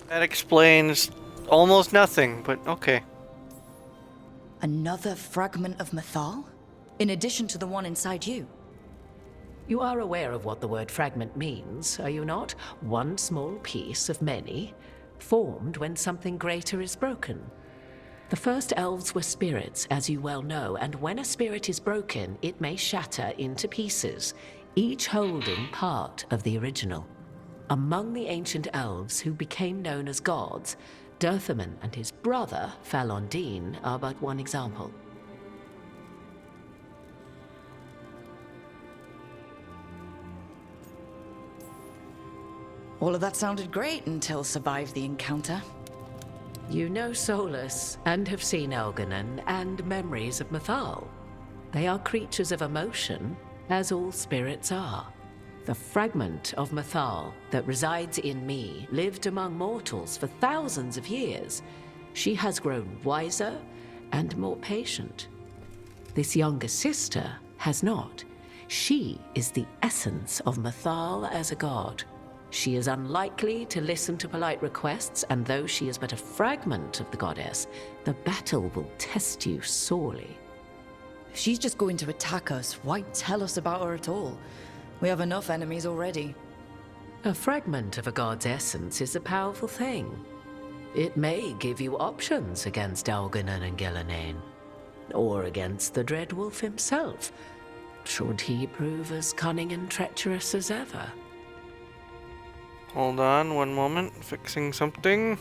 That explains almost nothing, but okay. Another fragment of Mathal? In addition to the one inside you? You are aware of what the word fragment means, are you not? One small piece of many, formed when something greater is broken. The first elves were spirits, as you well know, and when a spirit is broken, it may shatter into pieces, each holding part of the original. Among the ancient elves who became known as gods, Dirthaman and his brother, Falondine, are but one example. All of that sounded great until survived the encounter. You know Solus, and have seen Elganon, and memories of Mathal. They are creatures of emotion, as all spirits are. The fragment of Mathal that resides in me lived among mortals for thousands of years. She has grown wiser and more patient. This younger sister has not. She is the essence of Mathal as a god. She is unlikely to listen to polite requests, and though she is but a fragment of the goddess, the battle will test you sorely. If she's just going to attack us, why tell us about her at all? We have enough enemies already. A fragment of a god's essence is a powerful thing. It may give you options against Elganon and Gillenane, or against the Dread Wolf himself, should he prove as cunning and treacherous as ever. Hold on one moment, fixing something.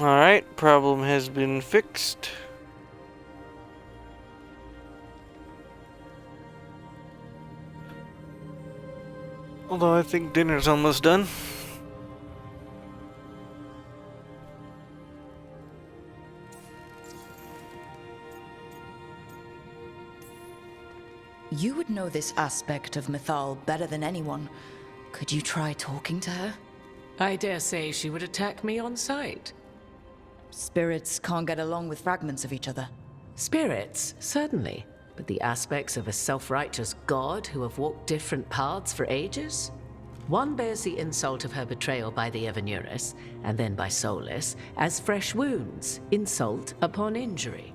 Alright, problem has been fixed. Although I think dinner's almost done. You would know this aspect of Mythal better than anyone. Could you try talking to her? I dare say she would attack me on sight. Spirits can't get along with fragments of each other. Spirits, certainly. But the aspects of a self-righteous god who have walked different paths for ages? One bears the insult of her betrayal by the Evanuris, and then by Solus, as fresh wounds, insult upon injury.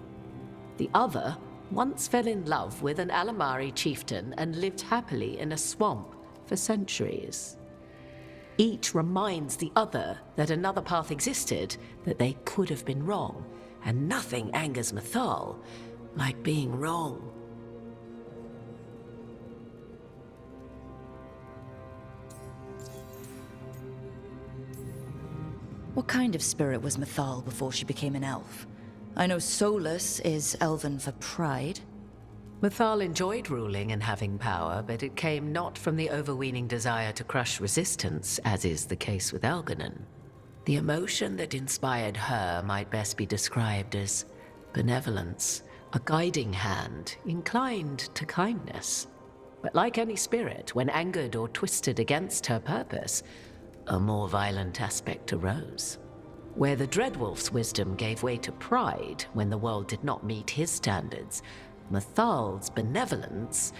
The other once fell in love with an Alamari chieftain and lived happily in a swamp for centuries. Each reminds the other that another path existed, that they could have been wrong, and nothing angers Mythal like being wrong. What kind of spirit was Mythal before she became an elf? I know Solus is elven for pride. Mythal enjoyed ruling and having power, but it came not from the overweening desire to crush resistance, as is the case with Elganon. The emotion that inspired her might best be described as benevolence, a guiding hand, inclined to kindness. But like any spirit, when angered or twisted against her purpose, a more violent aspect arose. Where the Dreadwolf's wisdom gave way to pride when the world did not meet his standards, Mythal's benevolence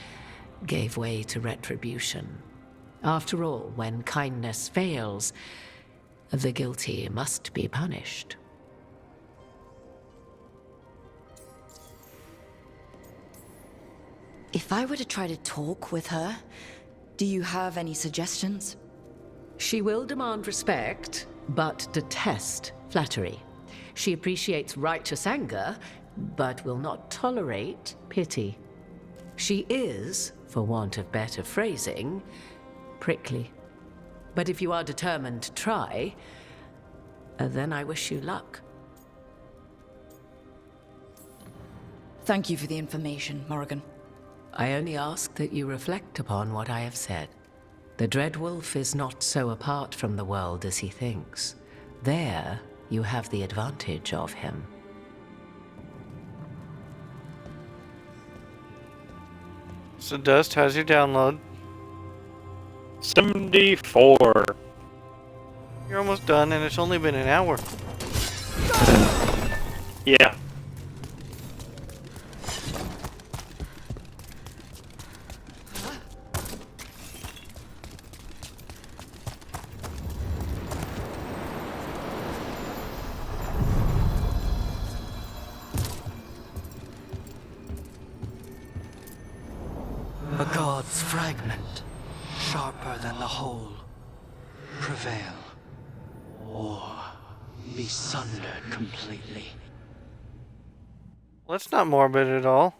gave way to retribution. After all, when kindness fails, the guilty must be punished. If I were to try to talk with her, do you have any suggestions? She will demand respect, but detest flattery. She appreciates righteous anger, but will not tolerate pity. She is, for want of better phrasing, prickly. But if you are determined to try, then I wish you luck. Thank you for the information, Morrigan. I only ask that you reflect upon what I have said. The Dreadwolf is not so apart from the world as he thinks. There, you have the advantage of him. So Dust, how's your download? 74. You're almost done and it's only been an hour. Yeah. A god's fragment. sharper than the whole, prevail, or be sundered completely. Well, that's not morbid at all.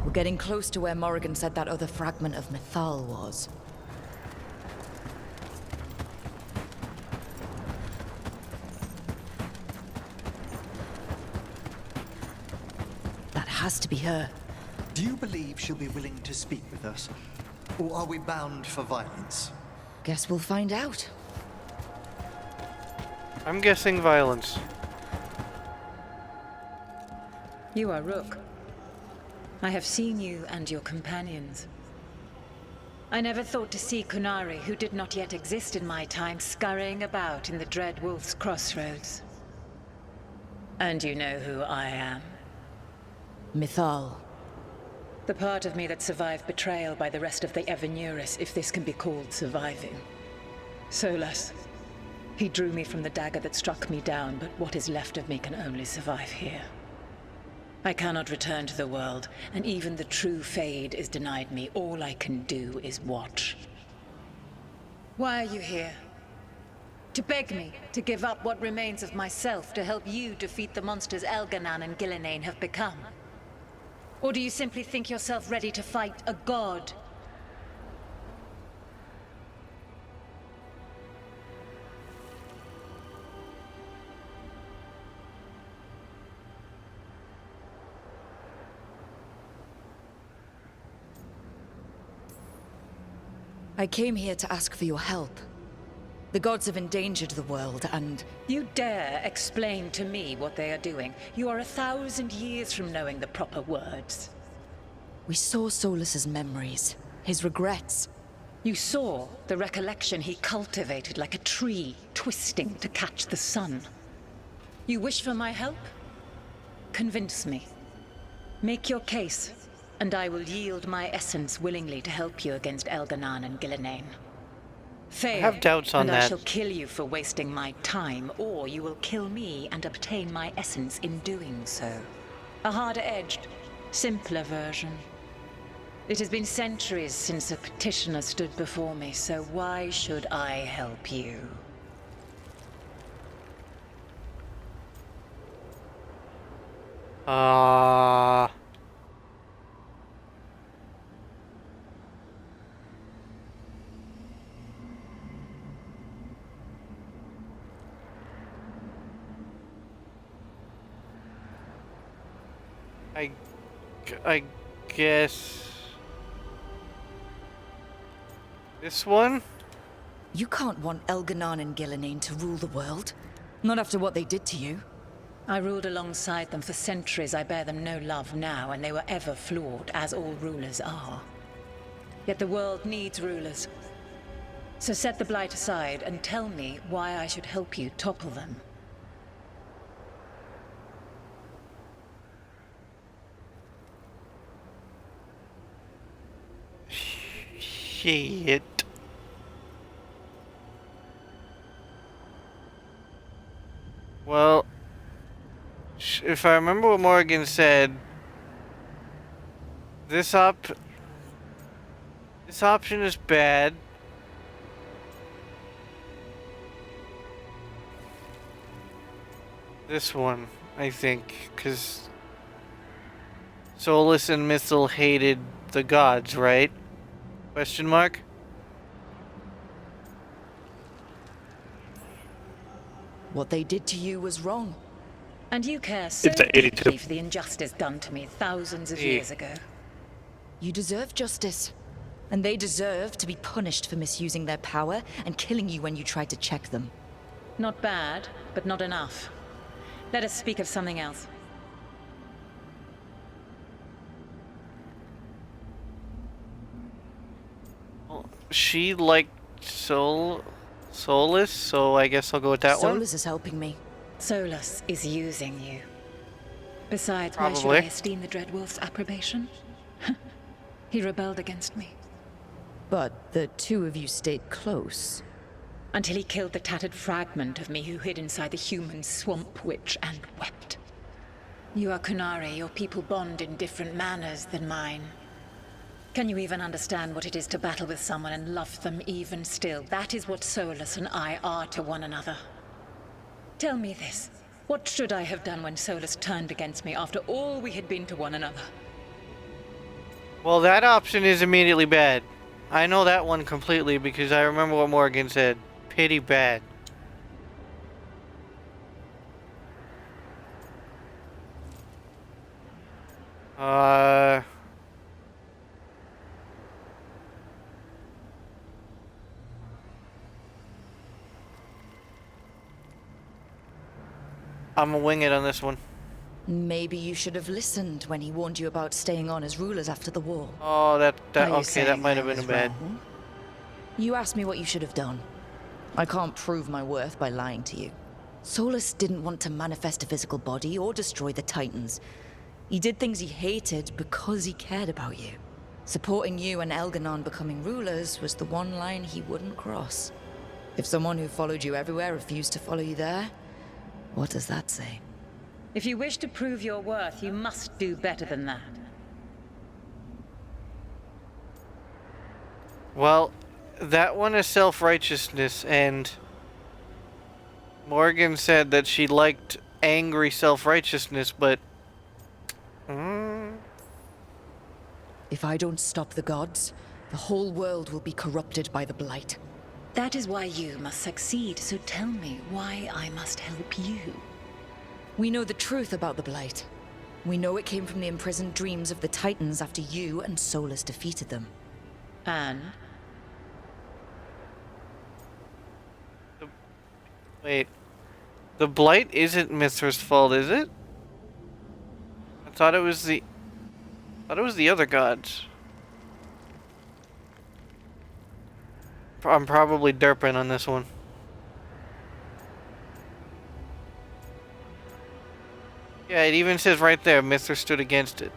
We're getting close to where Morrigan said that other fragment of Mythal was. That has to be her. Do you believe she'll be willing to speak with us? Or are we bound for violence? Guess we'll find out. I'm guessing violence. You are Rook. I have seen you and your companions. I never thought to see Kunari, who did not yet exist in my time, scurrying about in the Dread Wolf's crossroads. And you know who I am. Mythal. The part of me that survived betrayal by the rest of the Evanuris, if this can be called surviving. Solus. He drew me from the dagger that struck me down, but what is left of me can only survive here. I cannot return to the world, and even the true Fade is denied me. All I can do is watch. Why are you here? To beg me to give up what remains of myself to help you defeat the monsters Elganan and Gillinane have become? Or do you simply think yourself ready to fight a god? I came here to ask for your help. The gods have endangered the world, and... You dare explain to me what they are doing? You are 1,000 years from knowing the proper words. We saw Solus's memories, his regrets. You saw the recollection he cultivated like a tree, twisting to catch the sun. You wish for my help? Convince me. Make your case, and I will yield my essence willingly to help you against Elganan and Gillinane. Fail, I have doubts on and that. I shall kill you for wasting my time, or you will kill me and obtain my essence in doing so. A harder-edged, simpler version. It has been centuries since a petitioner stood before me, so why should I help you? I guess... this one? You can't want Elganan and Gillinane to rule the world. Not after what they did to you. I ruled alongside them for centuries. I bear them no love now, and they were ever flawed, as all rulers are. Yet the world needs rulers. So set the Blight aside and tell me why I should help you topple them. Shit. Well, if I remember what Morrigan said, this option is bad. This one, I think, because Solus and Mythal hated the gods, right? Question mark? What they did to you was wrong. And you care so deeply for the injustice done to me thousands of years ago. You deserve justice. And they deserve to be punished for misusing their power and killing you when you tried to check them. Not bad, but not enough. Let us speak of something else. Well, she liked Solus, so I guess I'll go with that one. Solus is helping me. Solus is using you. Besides, why should I esteem the Dreadwolf's approbation? He rebelled against me. But the two of you stayed close. Until he killed the tattered fragment of me who hid inside the human swamp witch and wept. You are Kunari. Your people bond in different manners than mine. Can you even understand what it is to battle with someone and love them even still? That is what Solus and I are to one another. Tell me this. What should I have done when Solus turned against me after all we had been to one another? Well, that option is immediately bad. I know that one completely because I remember what Morgan said. Pity bad. I'm gonna wing it on this one. Maybe you should have listened when he warned you about staying on as rulers after the war. Oh, that Are you okay, that saying might I have been was bad. wrong? You asked me what you should have done. I can't prove my worth by lying to you. Solus didn't want to manifest a physical body or destroy the Titans. He did things he hated because he cared about you. Supporting you and Elganon becoming rulers was the one line he wouldn't cross. If someone who followed you everywhere refused to follow you there, what does that say? If you wish to prove your worth, you must do better than that. Well, that one is self-righteousness, and Morgan said that she liked angry self-righteousness, but... If I don't stop the gods, the whole world will be corrupted by the Blight. That is why you must succeed, so tell me why I must help you. We know the truth about the Blight. We know it came from the imprisoned dreams of the Titans after you and Solus defeated them. And? Wait. The Blight isn't Mithra's fault, is it? I thought it was the other gods. I'm probably derping on this one. Yeah, it even says right there, Mithra stood against it.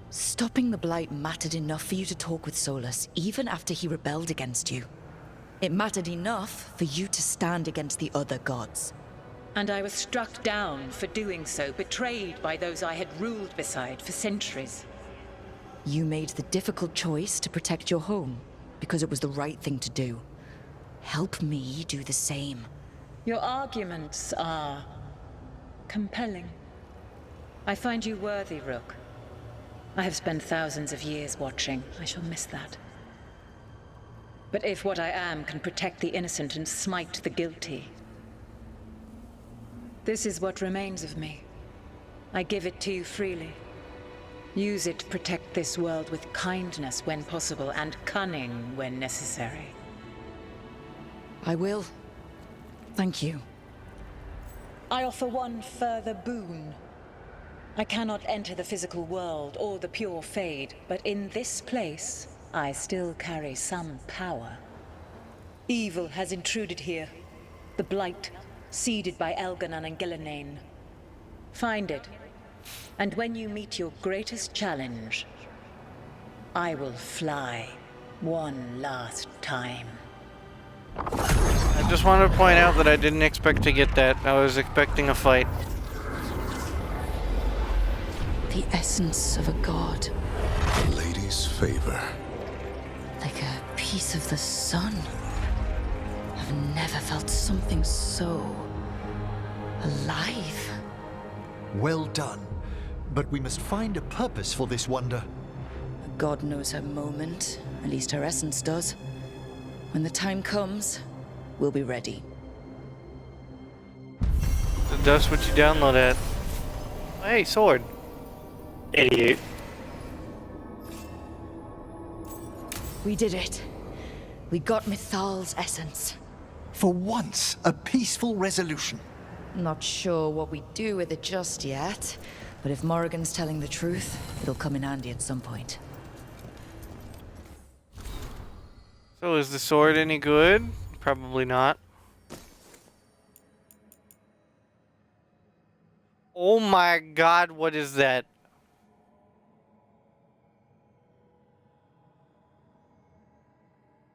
Stopping the Blight mattered enough for you to talk with Solus, even after he rebelled against you. It mattered enough for you to stand against the other gods. And I was struck down for doing so, betrayed by those I had ruled beside for centuries. You made the difficult choice to protect your home, because it was the right thing to do. Help me do the same. Your arguments are compelling. I find you worthy, Rook. I have spent thousands of years watching. I shall miss that. But if what I am can protect the innocent and smite the guilty, this is what remains of me. I give it to you freely. Use it to protect this world with kindness when possible and cunning when necessary. I will. Thank you. I offer one further boon. I cannot enter the physical world or the pure Fade, but in this place, I still carry some power. Evil has intruded here. The Blight, seeded by Elganon and Gillenane. Find it, and when you meet your greatest challenge, I will fly one last time. I just wanted to point out that I didn't expect to get that. I was expecting a fight. The essence of a god. The lady's favor. Like a piece of the sun. I've never felt something so alive. Well done. But we must find a purpose for this wonder. God knows her moment. At least her essence does. When the time comes, we'll be ready. That's what you download at. Hey, sword. Idiot. We did it. We got Mythal's essence. For once, a peaceful resolution. Not sure what we do with it just yet, but if Morrigan's telling the truth, it'll come in handy at some point. So is the sword any good? Probably not. Oh my god, what is that?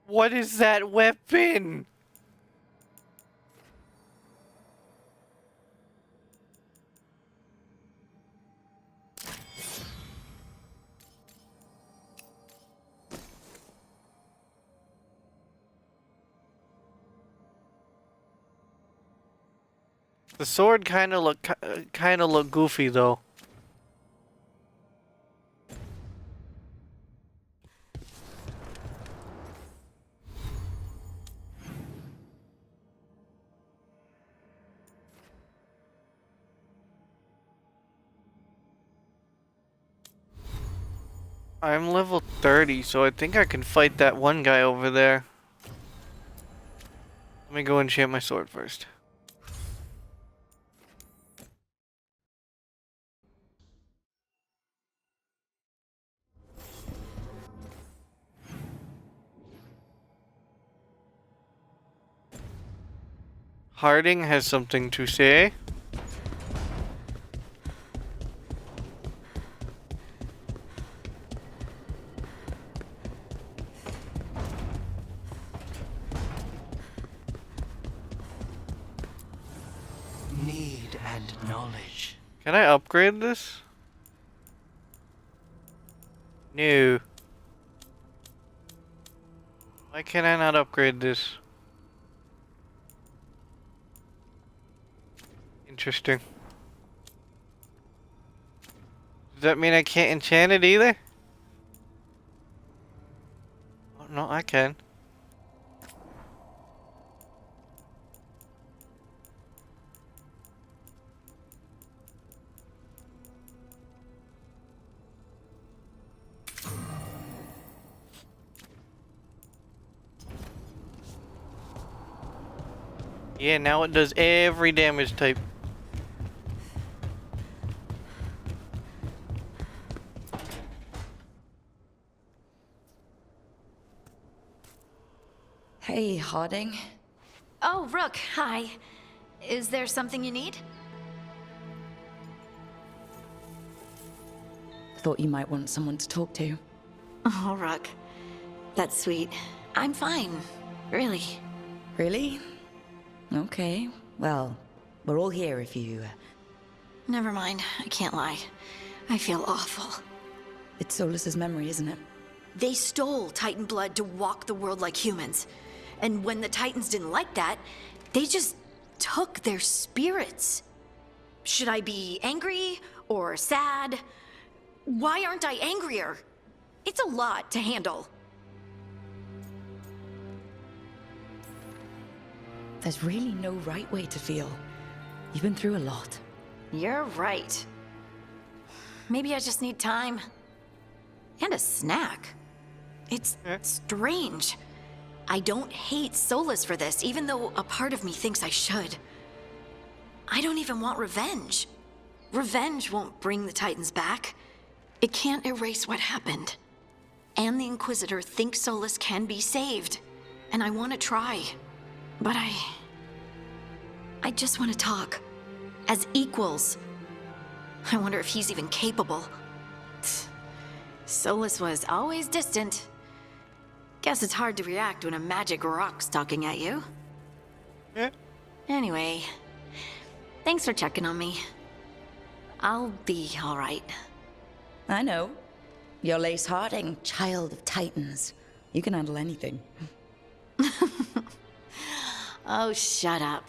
What is that weapon? The sword kind of look goofy though. I'm level 30, so I think I can fight that one guy over there. Let me go enchant my sword first. Harding has something to say. Need and knowledge. Can I upgrade this? No. Why can I not upgrade this? Interesting. Does that mean I can't enchant it either? Oh, no, I can. Yeah, now it does every damage type. Hey, Harding. Oh, Rook, hi. Is there something you need? Thought you might want someone to talk to. Oh, Rook. That's sweet. I'm fine. Really. Really? Okay. Well, we're all here if you... Never mind. I can't lie. I feel awful. It's Solus's memory, isn't it? They stole Titan blood to walk the world like humans. And when the Titans didn't like that, they just took their spirits. Should I be angry or sad? Why aren't I angrier? It's a lot to handle. There's really no right way to feel. You've been through a lot. You're right. Maybe I just need time. And a snack. It's strange. I don't hate Solus for this, even though a part of me thinks I should. I don't even want revenge. Revenge won't bring the Titans back. It can't erase what happened. And the Inquisitor thinks Solus can be saved. And I want to try. But I just want to talk. As equals. I wonder if he's even capable. Solus was always distant. Guess it's hard to react when a magic rock's talking at you. Yeah. Anyway, thanks for checking on me. I'll be alright. I know. You're Lace Harding, child of Titans. You can handle anything. Oh, shut up.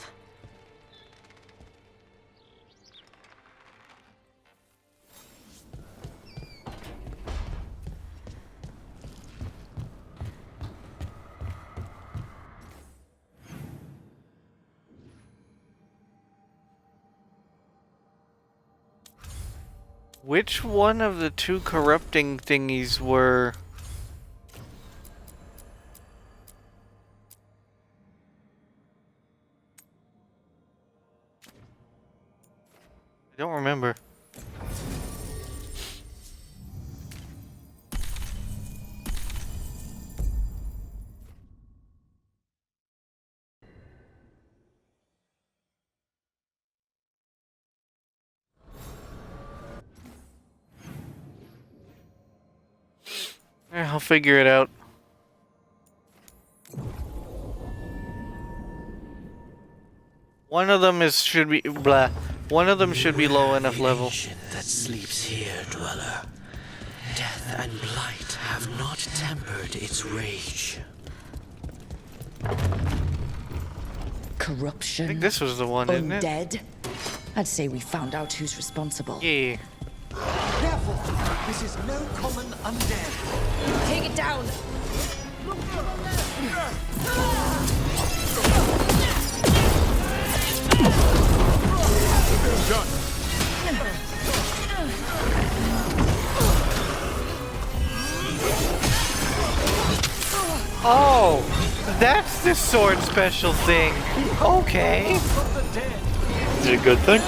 Which one of the two corrupting thingies were... I don't remember. I'll figure it out. One of them should be blah. One of them should be low enough level. That sleeps here, dweller. Death and blight have not tempered its rage. Corruption. I think this was the one, isn't it? Undead. I'd say we found out who's responsible. Yeah. Careful! This is no common undead. Take it down! Done. Oh, that's the sword special thing. Okay. Is it a good thing?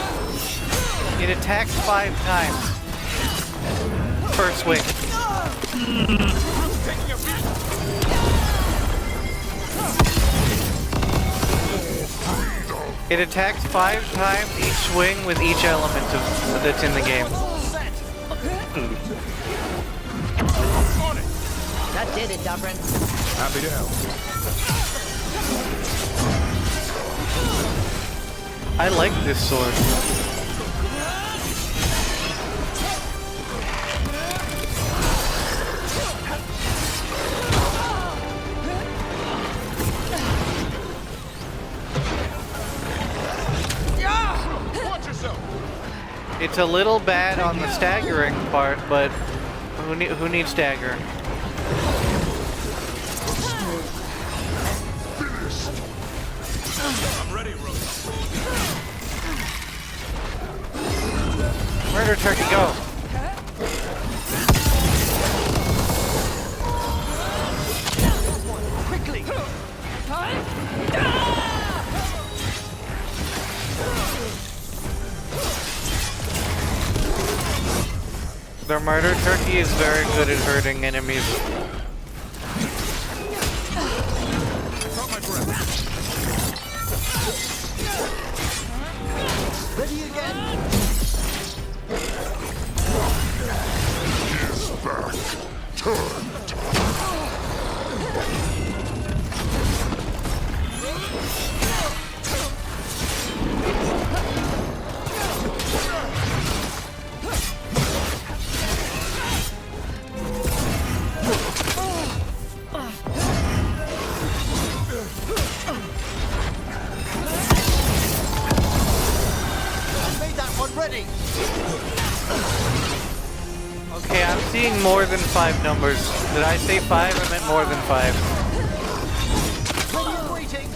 It attacks 5 times. First swing. It attacks 5 times each swing with each element that's in the game. That did it, Dobrin. Happy to help. I like this sword. Watch yourself. It's a little bad on the staggering part, but who needs stagger? I'm ready, Rose. Murder turkey, go! Quickly. The murder turkey is very good at hurting enemies. Ready again? His back turned. Made that one ready. Okay, I'm seeing more than 5 numbers. Did I say 5? I meant more than 5. Ready and waiting.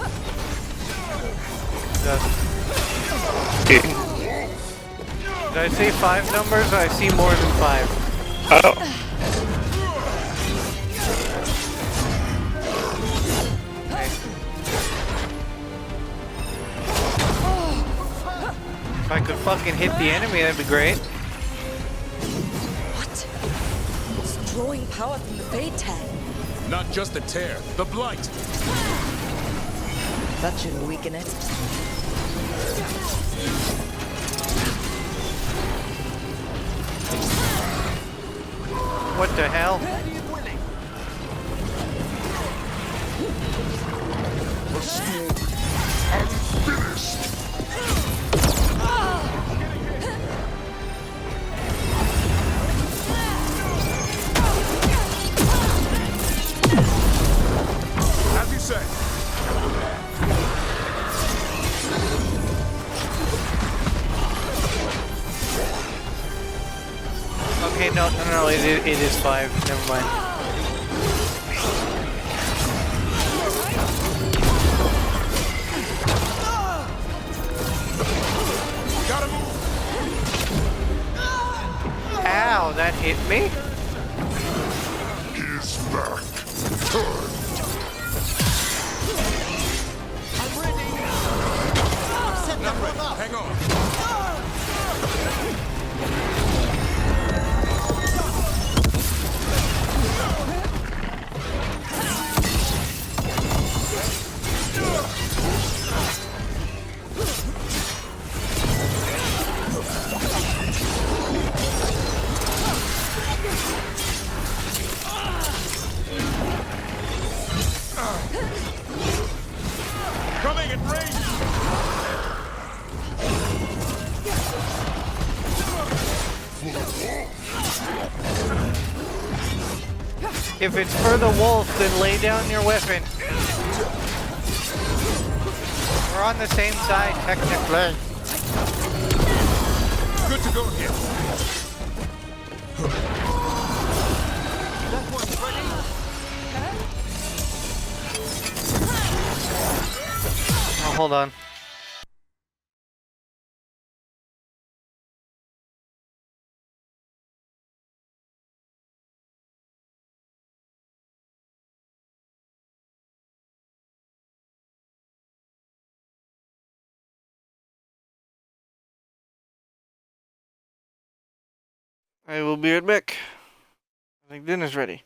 Did I say 5 numbers? I see more than 5. Oh. If I could fucking hit the enemy, that'd be great. What? It's drawing power from the Fade Tag. Not just the tear, the blight. That shouldn't weaken it. What the hell? Ready and willing. As you say. Okay, no, it is 5. Never mind. Gotta move. Ow, that hit me? His back turned. I'm ready. Set that one up. Hang on. Coming at range. If it's for the wolf, then lay down your weapon. We're on the same side, technically. Good to go here. That one's ready. Oh, hold on. I will be right back. I think dinner's ready.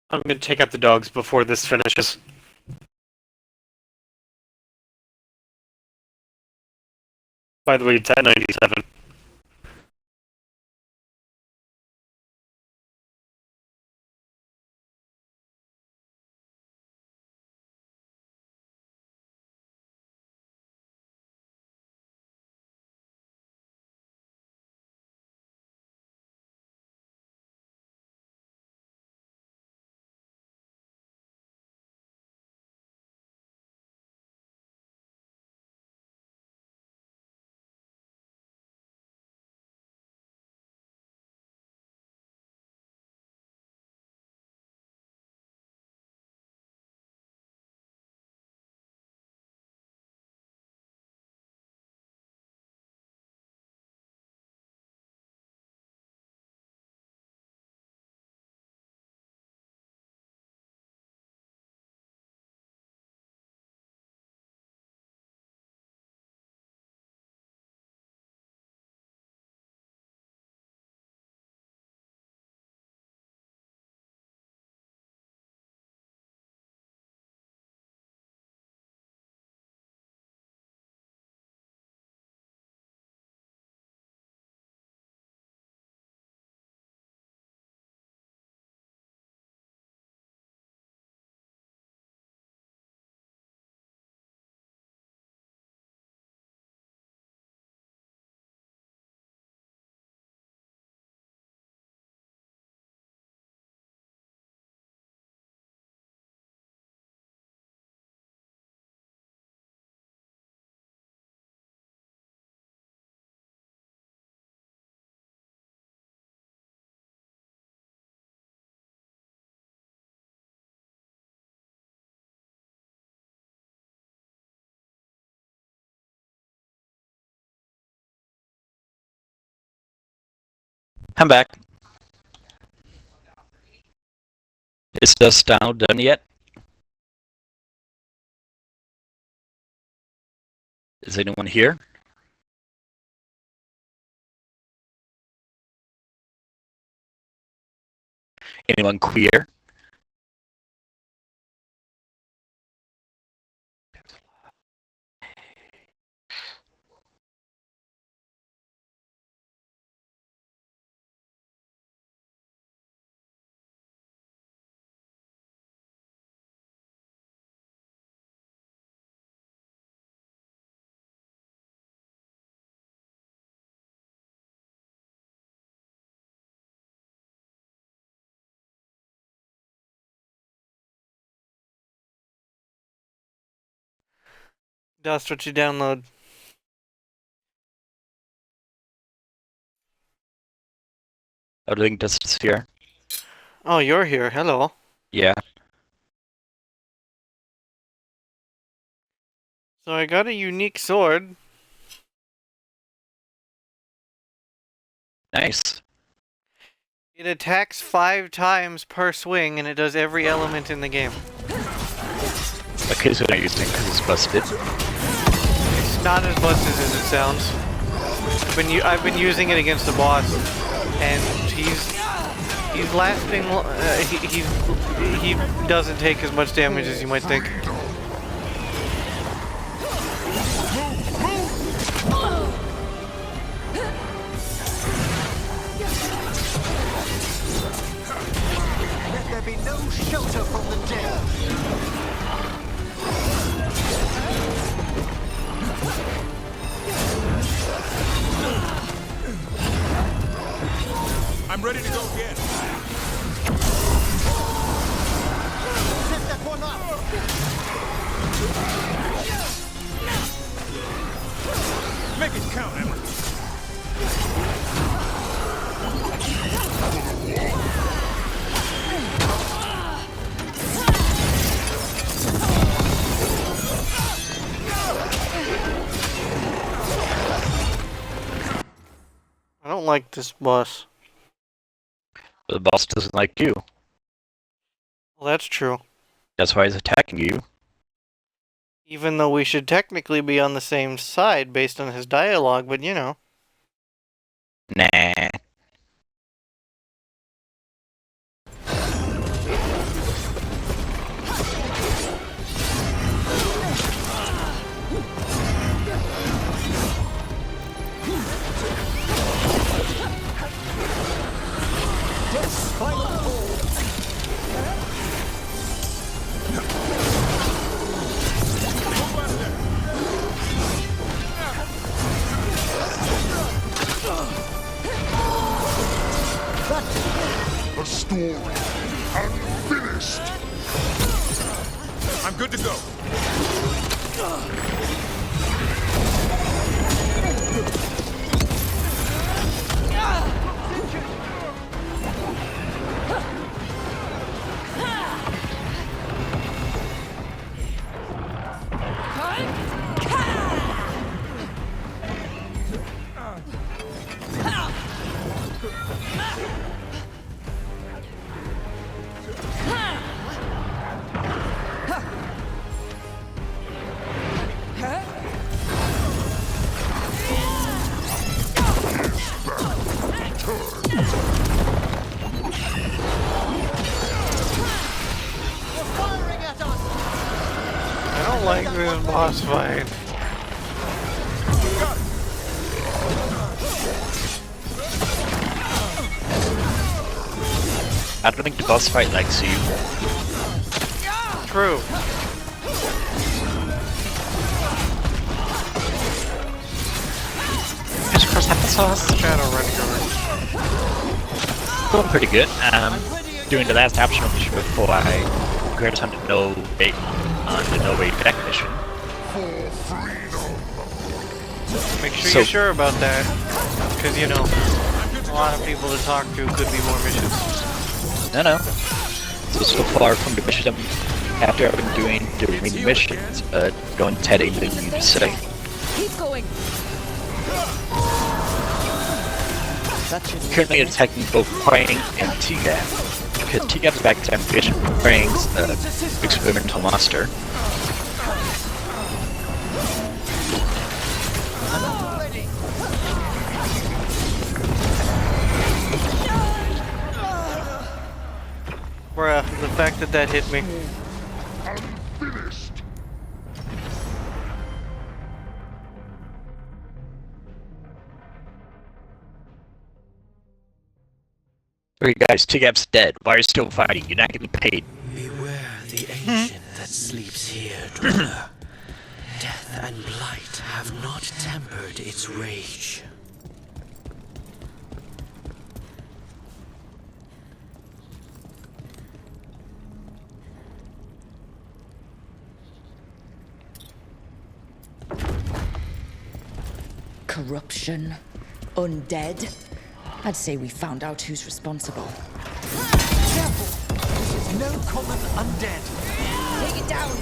I'm gonna take out the dogs before this finishes. By the way, it's at 97. I'm back. Is the sound done yet? Is anyone here? Anyone queer? Dust, what you download? I think this is here. Oh, you're here. Hello. Yeah. So I got a unique sword. Nice. It attacks 5 times per swing, and it does every element in the game. Okay, so I'm using because it's busted. It's not as busted as it sounds. I've been using it against the boss, and he's lasting. He doesn't take as much damage as you might think. Let there be no shelter from the dead. I'm ready to go again. Set that one up. Make it count, Emma. I don't like this boss. The boss doesn't like you. Well, that's true. That's why he's attacking you. Even though we should technically be on the same side based on his dialogue, but you know. Nah. story unfinished. I'm good to go. I don't like this boss fight. I don't think the boss fight likes you. True. Just cross applesauce. Shadow Rengar. Going pretty good. Doing the last optional mission before I grabbed on the no way back mission. Make sure you're sure about that, because you know, a lot of people to talk to could be more missions. No. So far from the mission, after I've been doing the remaining missions, don't had anything new to say. Keep going. Currently attacking both Praying and T-Gap. Because T-Gap's back to ambition, Praying's experimental monster. Bruh, the fact that that hit me. Unfinished. Okay guys, T-Gap's dead. Why are you still fighting? You're not getting paid. Beware the ancient that sleeps here, dweller. Death and blight have not tempered its rage. Corruption. Undead. I'd say we found out who's responsible. Careful! This is no common undead. Take it down!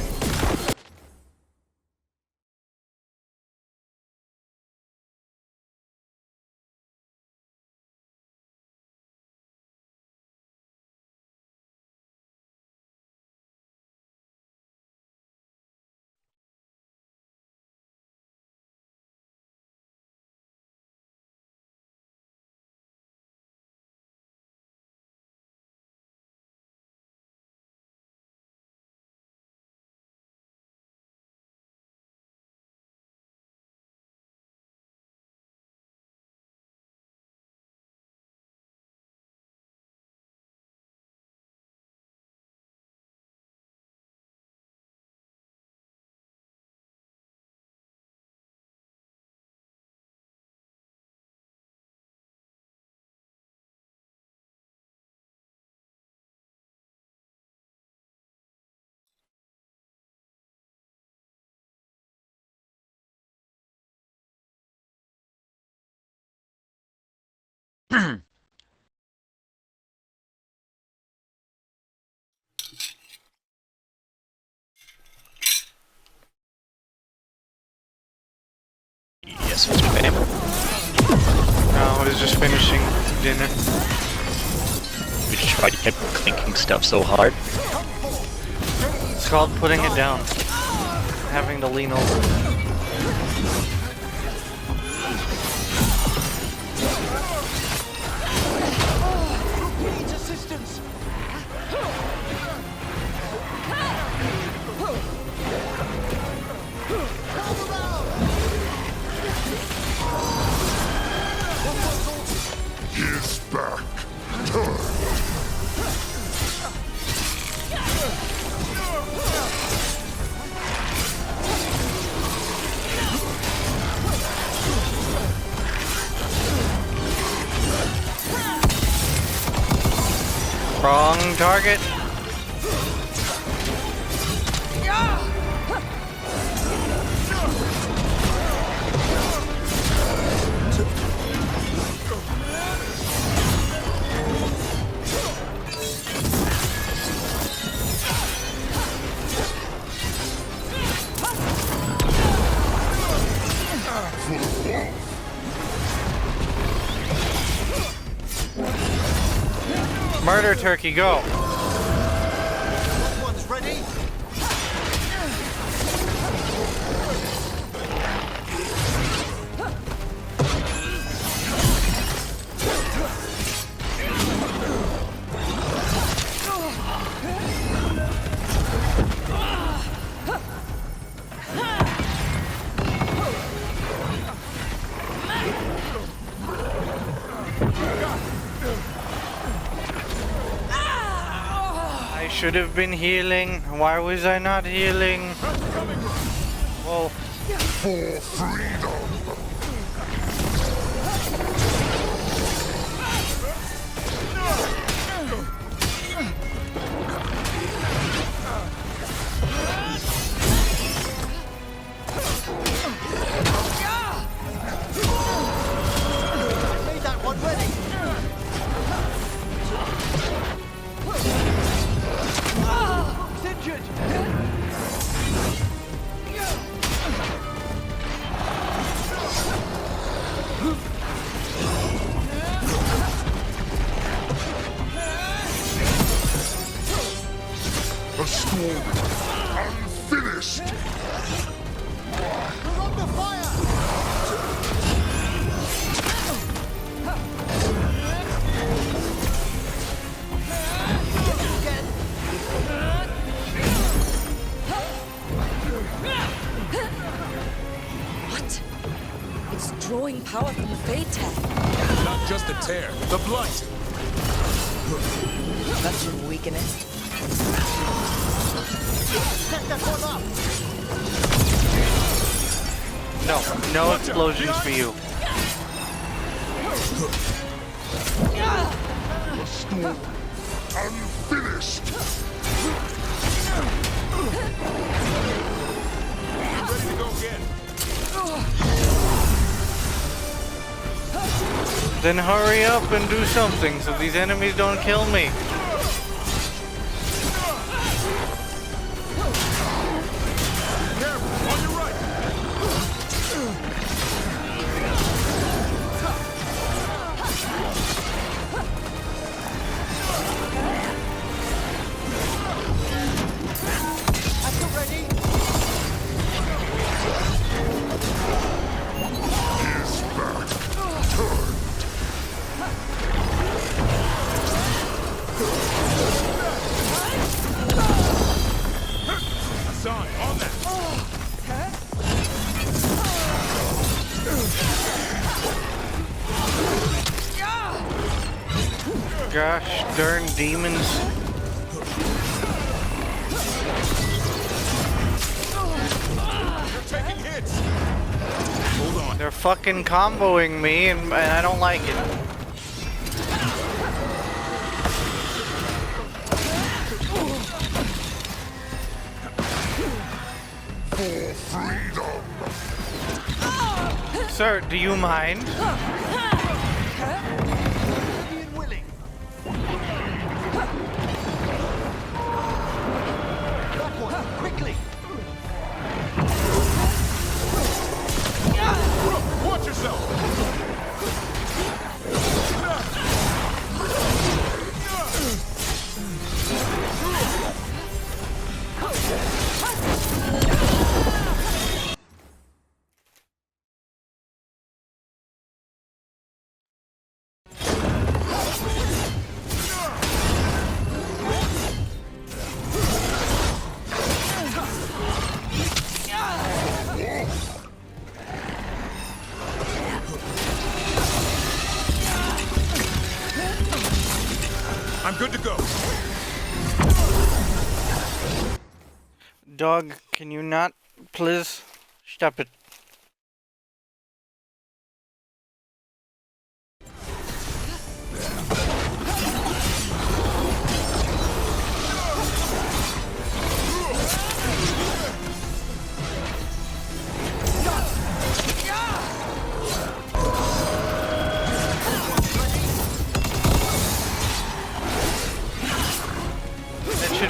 Yes, Mr. Bam. No, I was just finishing dinner. We just tried to keep clinking stuff so hard. It's called putting it down. Having to lean over. His back turned. Wrong target. Murder turkey, go. One's ready. I should have been healing. Why was I not healing? Well, For freedom. Made that one ready. He's injured. A storm unfinished. We're under fire. What? It's drawing power from the Fade Tech. Not just the tear, the blight. That should weaken it. Set that one up. no explosions for you. A storm unfinished. I'm ready to go again. Then hurry up and do something so these enemies don't kill me. Careful, on your right. Are you ready? His back turned. Sign on that. Gosh darn demons. You're taking hits. Hold on. They're fucking comboing me and I don't like it. For freedom. Sir, do you mind? Ready and willing. That one, quickly. Watch yourself. I'm good to go. Dog, can you not, please? Stop it.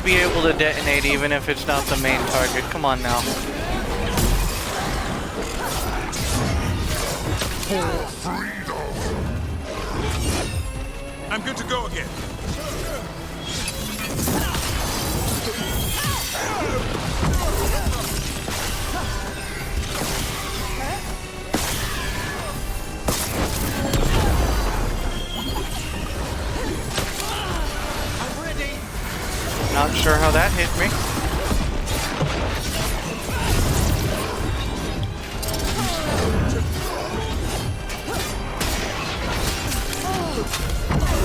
be able to detonate even if it's not the main target. Come on now. I'm good to go again. Not sure how that hit me.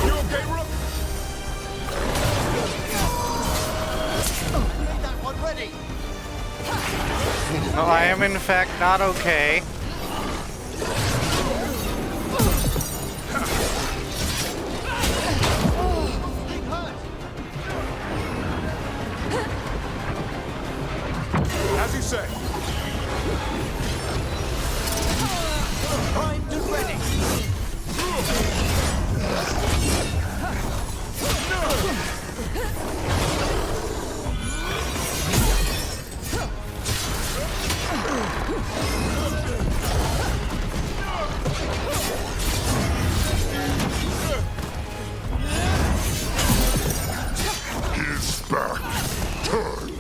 You okay, Rook? No, I am in fact not okay. As you say. Primed and ready. His back turned.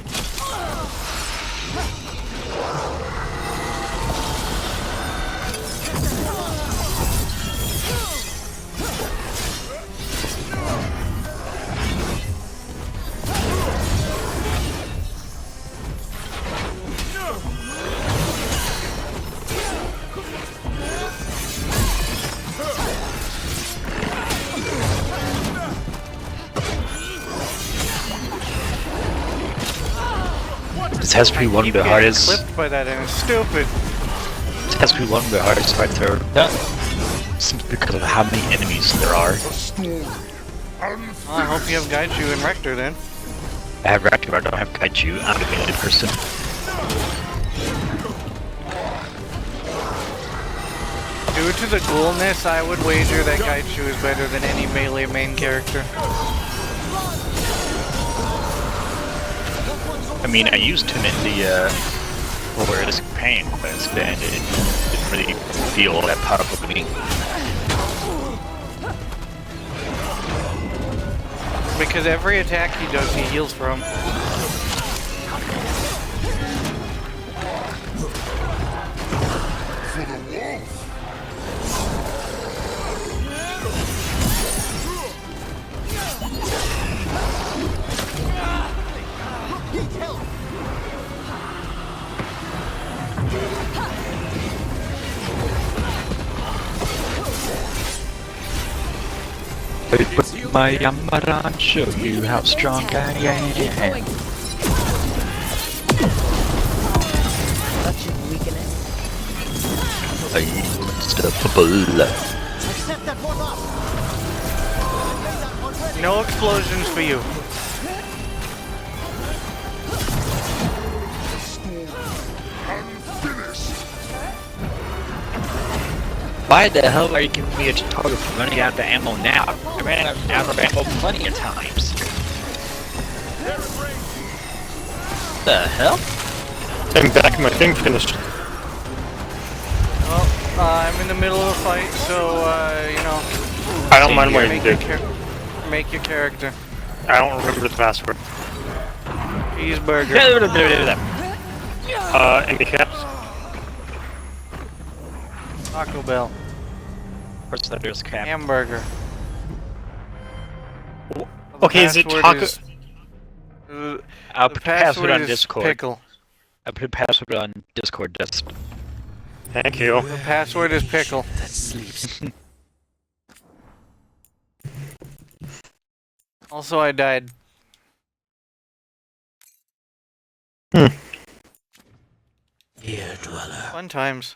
This has to be one of the hardest. Clipped by that and it's stupid. This has to be one of the hardest fights there. Simply because of how many enemies there are. Well, I hope you have Gaiju and Rector then. I have Raptor, I don't have Kaiju. I'm a melee person. Due to the ghoulness, I would wager that Gaiju is better than any melee main character. I mean, I used him in the Glorious Pain quest, and it didn't really feel all that powerful to me. Because every attack he does, he heals from. For the wolf. I put my Yamara and show you how strong I am. I'm unstoppable. Accept that one up. No explosions for you. Why the hell are you giving me a tutorial for running out of ammo now? I ran out of ammo plenty of times. The hell? I'm back, my thing finished. Well, I'm in the middle of a fight, so, you know. I don't mind what you do. Make your character. I don't remember the password. Cheeseburger. Any caps? Taco Bell. What's that? There's cap. Hamburger. Okay, is it taco? I'll put password on is Discord. Pickle. I'll put password on Discord. Just. Thank you. The password is Pickle. That sleeps. Also, I died. Here, dweller. Fun times.